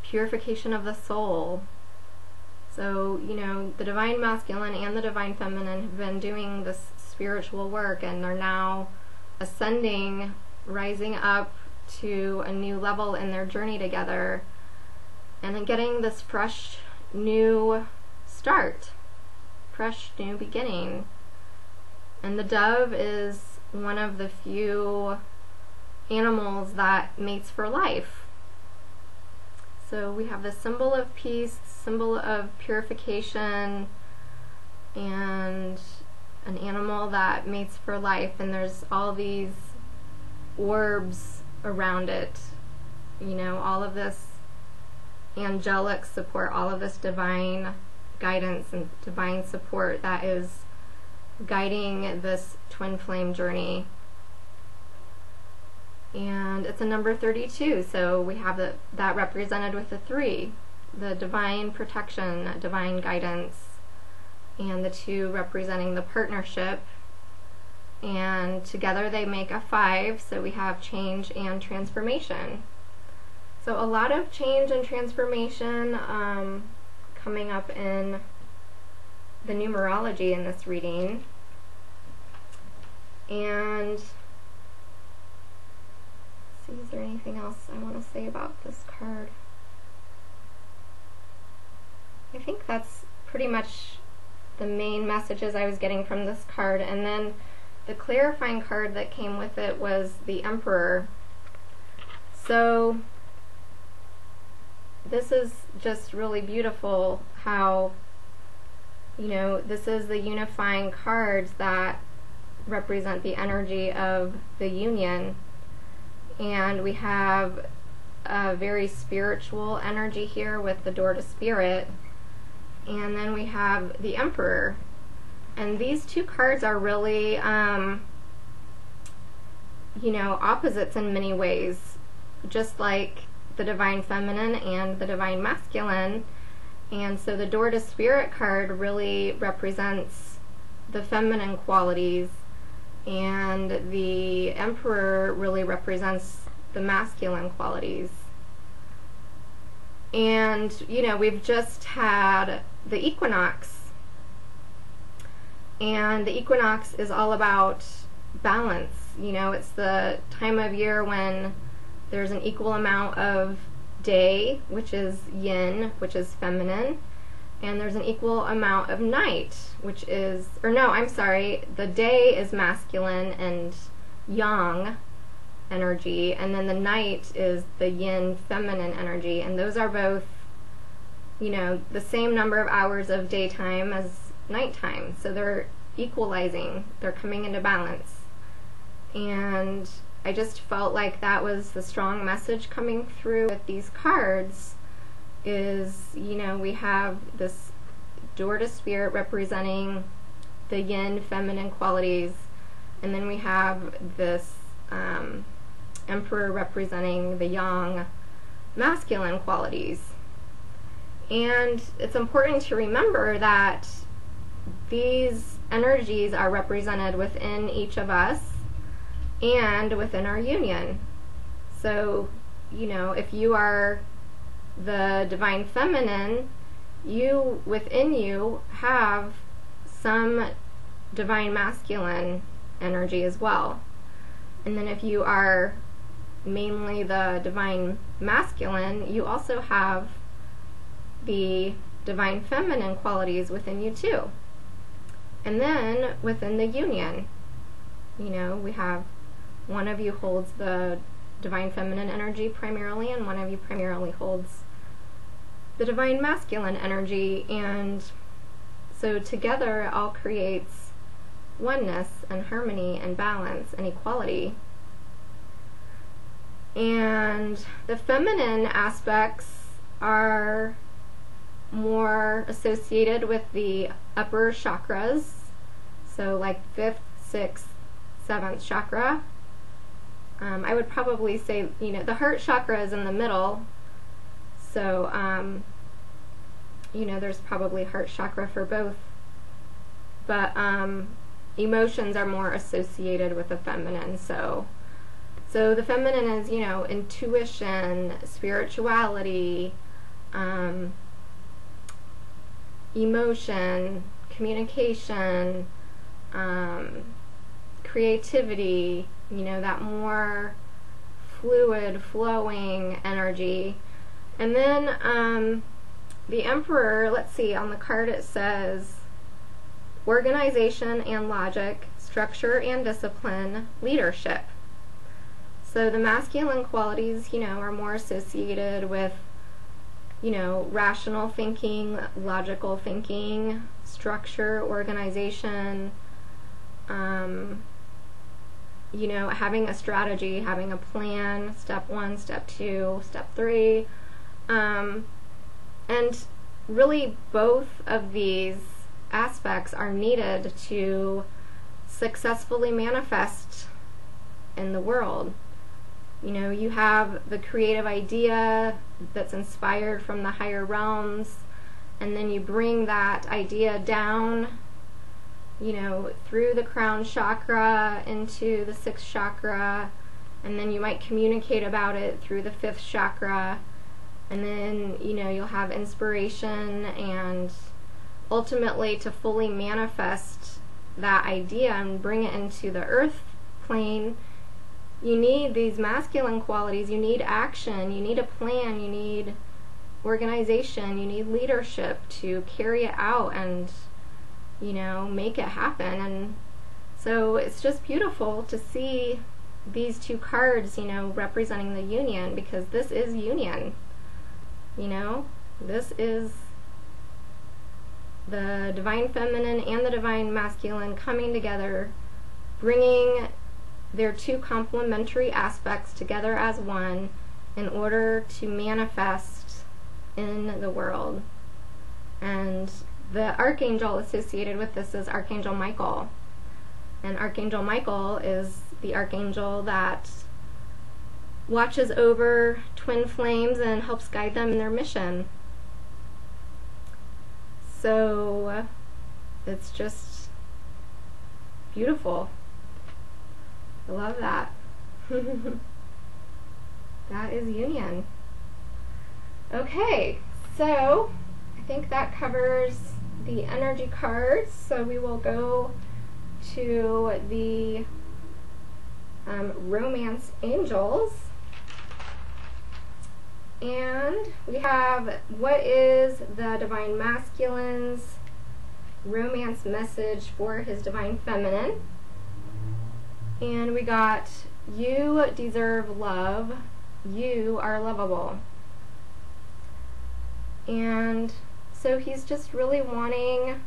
purification of the soul. So, you know, the divine masculine and the divine feminine have been doing this spiritual work, and they're now ascending, rising up to a new level in their journey together, and then getting this fresh new start, fresh new beginning. And the dove is one of the few animals that mates for life. So we have the symbol of peace, symbol of purification, and an animal that mates for life, and there's all these orbs around it. You know, all of this angelic support, all of this divine guidance and divine support that is guiding this twin flame journey. And it's a number 32, so we have that represented with the 3, the divine protection, divine guidance, and the 2 representing the partnership, and together they make a 5, so we have change and transformation. So a lot of change and transformation coming up in the numerology in this reading. And see, is there anything else I want to say about this card? I think that's pretty much the main messages I was getting from this card. And then the clarifying card that came with it was the Emperor. So this is just really beautiful how, you know, this is the unifying cards that represent the energy of the union. And we have a very spiritual energy here with the door to spirit, and then we have the Emperor. And these 2 cards are really you know, opposites in many ways, just like the divine feminine and the divine masculine. And so the door to spirit card really represents the feminine qualities, and the Emperor really represents the masculine qualities. And you know, we've just had the equinox, and the equinox is all about balance. You know, it's the time of year when there's an equal amount of day, which is yin, which is feminine, and there's an equal amount of night, which is, or no, I'm sorry, the day is masculine and yang, energy, and then the night is the yin feminine energy, and those are both, you know, the same number of hours of daytime as nighttime, so they're equalizing, they're coming into balance. And I just felt like that was the strong message coming through with these cards is, you know, we have this door to spirit representing the yin feminine qualities, and then we have this emperor representing the yang masculine qualities. And it's important to remember that these energies are represented within each of us and within our union. So, you know, if you are the divine feminine, you within you have some divine masculine energy as well. And then if you are mainly the divine masculine, you also have the divine feminine qualities within you too. And then within the union, you know, we have one of you holds the divine feminine energy primarily, and one of you primarily holds the divine masculine energy, and so together it all creates oneness and harmony and balance and equality. And the feminine aspects are more associated with the upper chakras, so like 5th, 6th, 7th chakra. I would probably say, you know, the heart chakra is in the middle, so you know, there's probably heart chakra for both, but emotions are more associated with the feminine. So the feminine is, you know, intuition, spirituality, emotion, communication, creativity, you know, that more fluid, flowing energy. And then the Emperor, let's see, on the card it says organization and logic, structure and discipline, leadership. So the masculine qualities, you know, are more associated with, you know, rational thinking, logical thinking, structure, organization, you know, having a strategy, having a plan, step 1, step 2, step 3. And really both of these aspects are needed to successfully manifest in the world. You know, you have the creative idea that's inspired from the higher realms, and then you bring that idea down, you know, through the crown chakra into the 6th chakra, and then you might communicate about it through the 5th chakra, and then, you know, you'll have inspiration, and ultimately to fully manifest that idea and bring it into the earth plane, you need these masculine qualities. You need action, you need a plan, you need organization, you need leadership to carry it out and, you know, make it happen. And so it's just beautiful to see these two cards, you know, representing the union, because this is union. You know, this is the divine feminine and the divine masculine coming together, bringing their two complementary aspects together as one in order to manifest in the world. And the archangel associated with this is Archangel Michael. And Archangel Michael is the archangel that watches over twin flames and helps guide them in their mission. So it's just beautiful. I love that. That is union. Okay, so I think that covers the energy cards. So we will go to the romance angels. And we have, what is the divine masculine's romance message for his divine feminine? And we got You deserve love. You are lovable. And so he's just really wanting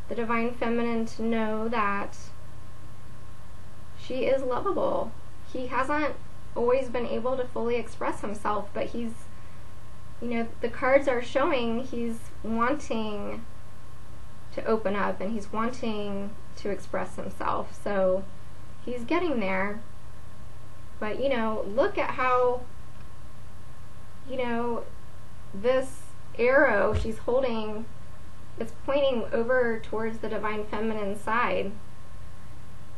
the Divine Feminine to know that she is lovable. He hasn't always been able to fully express himself, but he's, you know, the cards are showing he's wanting to open up and he's wanting to express himself. So he's getting there. But, you know, look at how, you know, this arrow she's holding, it's pointing over towards the Divine Feminine side.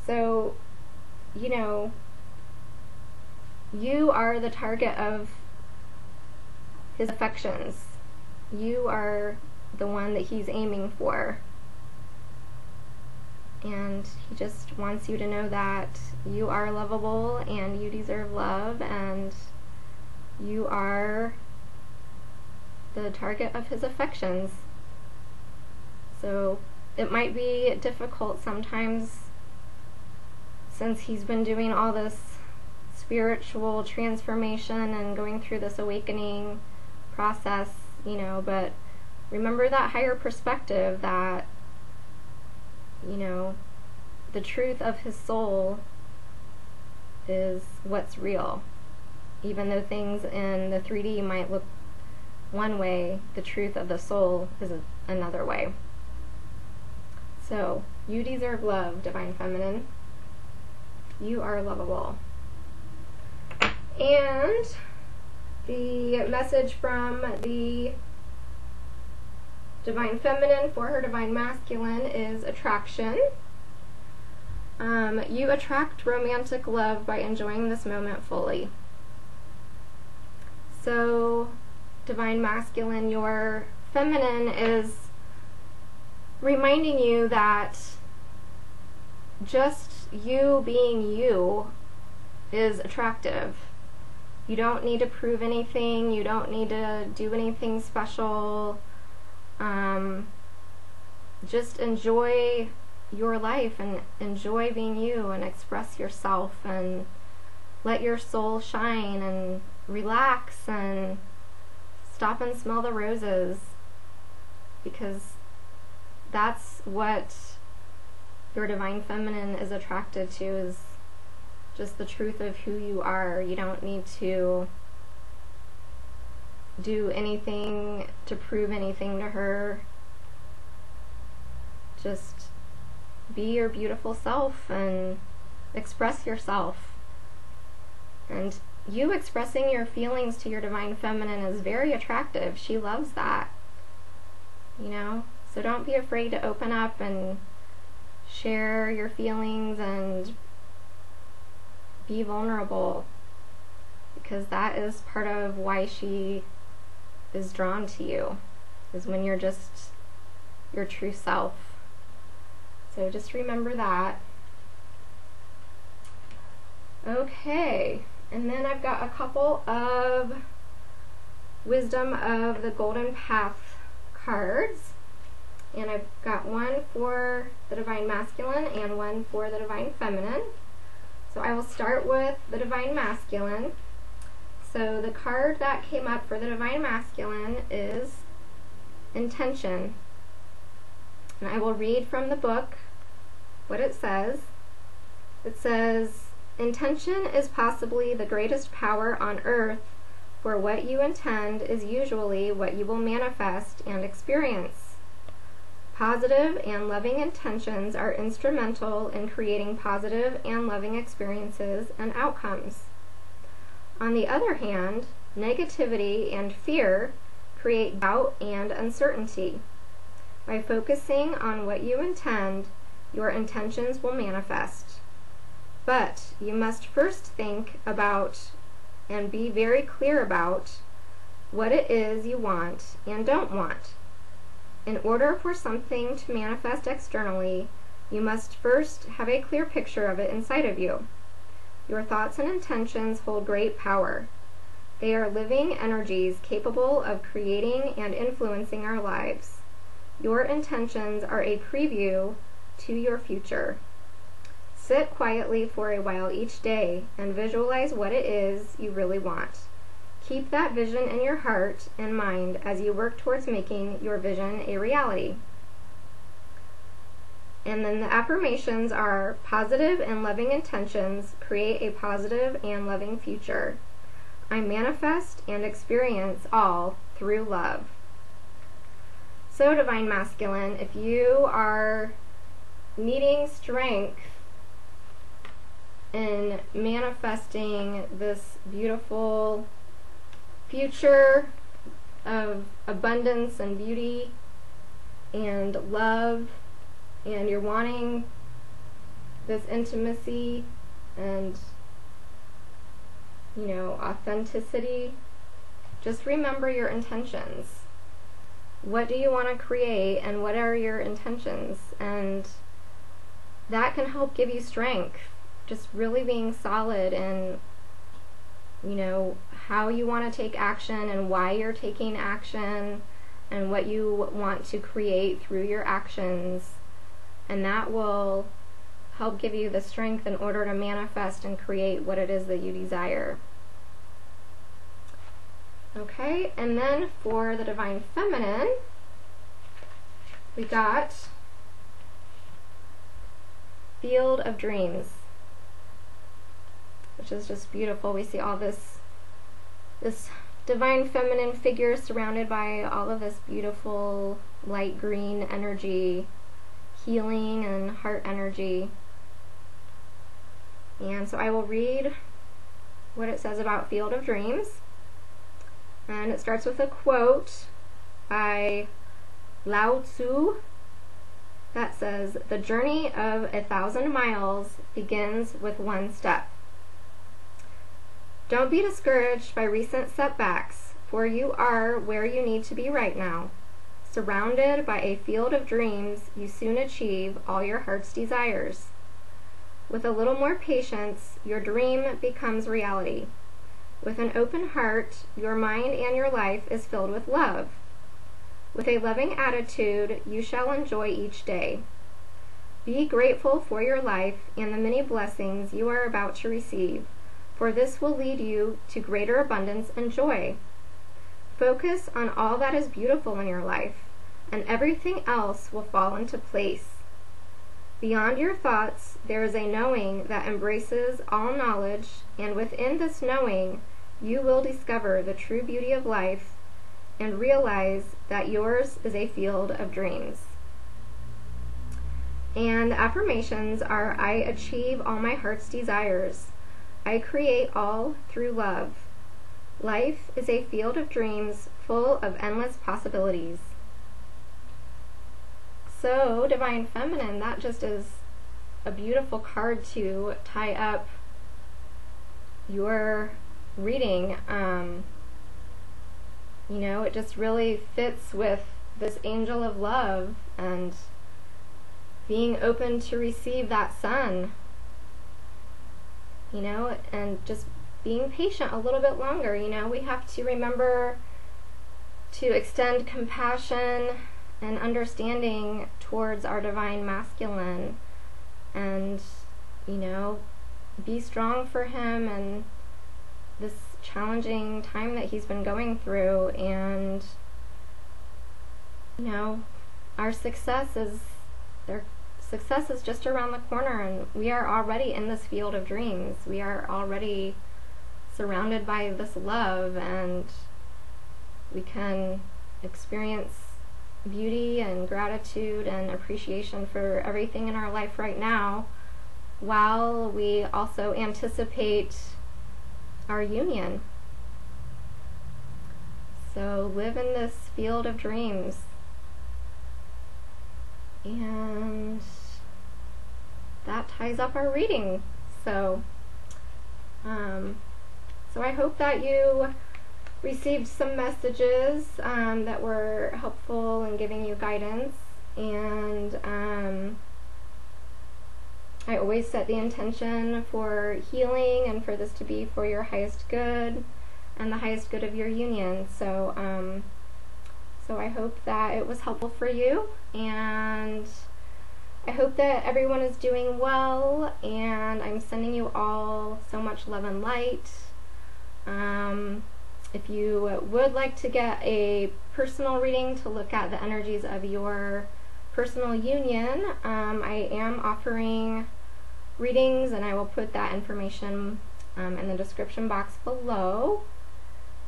So, you know, you are the target of his affections. You are the one that he's aiming for. And he just wants you to know that you are lovable and you deserve love and you are the target of his affections. So it might be difficult sometimes, since he's been doing all this spiritual transformation and going through this awakening process, you know, but remember that higher perspective that, you know, the truth of his soul is what's real. Even though things in the 3D might look one way, the truth of the soul is another way. So, you deserve love, Divine Feminine. You are lovable. And the message from the Divine Feminine for her Divine Masculine is attraction. You attract romantic love by enjoying this moment fully. So, Divine Masculine, your feminine is reminding you that just you being you is attractive. You don't need to prove anything. You don't need to do anything special. Just enjoy your life and enjoy being you and express yourself and let your soul shine and relax and stop and smell the roses, because that's what your Divine Feminine is attracted to, is just the truth of who you are. You don't need to do anything to prove anything to her. Just be your beautiful self and express yourself. And you expressing your feelings to your Divine Feminine is very attractive. She loves that, you know? So don't be afraid to open up and share your feelings and be vulnerable, because that is part of why she is drawn to you, is when you're just your true self. So just remember that. Okay, and then I've got a couple of Wisdom of the Golden Path cards. And I've got one for the Divine Masculine and one for the Divine Feminine. So I will start with the Divine Masculine. So the card that came up for the Divine Masculine is Intention. And I will read from the book what it says. It says, intention is possibly the greatest power on earth, for what you intend is usually what you will manifest and experience. Positive and loving intentions are instrumental in creating positive and loving experiences and outcomes. On the other hand, negativity and fear create doubt and uncertainty. By focusing on what you intend, your intentions will manifest. But you must first think about and be very clear about what it is you want and don't want. In order for something to manifest externally, you must first have a clear picture of it inside of you. Your thoughts and intentions hold great power. They are living energies capable of creating and influencing our lives. Your intentions are a preview to your future. Sit quietly for a while each day and visualize what it is you really want. Keep that vision in your heart and mind as you work towards making your vision a reality. And then the affirmations are: positive and loving intentions create a positive and loving future. I manifest and experience all through love. So, Divine Masculine, if you are needing strength in manifesting this beautiful future of abundance and beauty and love, and you're wanting this intimacy and, authenticity, just remember your intentions. What do you want to create, and what are your intentions? And that can help give you strength, just really being solid in how you want to take action and why you're taking action and what you want to create through your actions. And that will help give you the strength in order to manifest and create what it is that you desire. Okay, and then for the Divine Feminine, we got Field of Dreams, which is just beautiful. We see all this Divine Feminine figure surrounded by all of this beautiful light green energy, healing and heart energy. And so I will read what it says about Field of Dreams. And it starts with a quote by Lao Tzu that says, "The journey of 1,000 miles begins with one step." Don't be discouraged by recent setbacks, for you are where you need to be right now. Surrounded by a field of dreams, you soon achieve all your heart's desires. With a little more patience, your dream becomes reality. With an open heart, your mind and your life is filled with love. With a loving attitude, you shall enjoy each day. Be grateful for your life and the many blessings you are about to receive, for this will lead you to greater abundance and joy. Focus on all that is beautiful in your life, and everything else will fall into place. Beyond your thoughts, there is a knowing that embraces all knowledge, and within this knowing, you will discover the true beauty of life and realize that yours is a field of dreams. And affirmations are: I achieve all my heart's desires. I create all through love. Life is a field of dreams full of endless possibilities. So, Divine Feminine, that just is a beautiful card to tie up your reading. It just really fits with this angel of love and being open to receive that sun, and just being patient a little bit longer. We have to remember to extend compassion and understanding towards our Divine Masculine, and be strong for him and this challenging time that he's been going through. And our success is just around the corner, and we are already in this field of dreams. We are already surrounded by this love, and we can experience beauty and gratitude and appreciation for everything in our life right now, while we also anticipate our union. So live in this field of dreams. And that ties up our reading. So I hope that you received some messages that were helpful in giving you guidance. And I always set the intention for healing and for this to be for your highest good and the highest good of your union. So I hope that it was helpful for you, and I hope that everyone is doing well, and I'm sending you all so much love and light. If you would like to get a personal reading to look at the energies of your personal union, I am offering readings, and I will put that information in the description box below.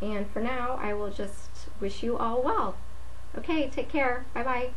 And for now, I will just wish you all well. Okay, take care. Bye-bye.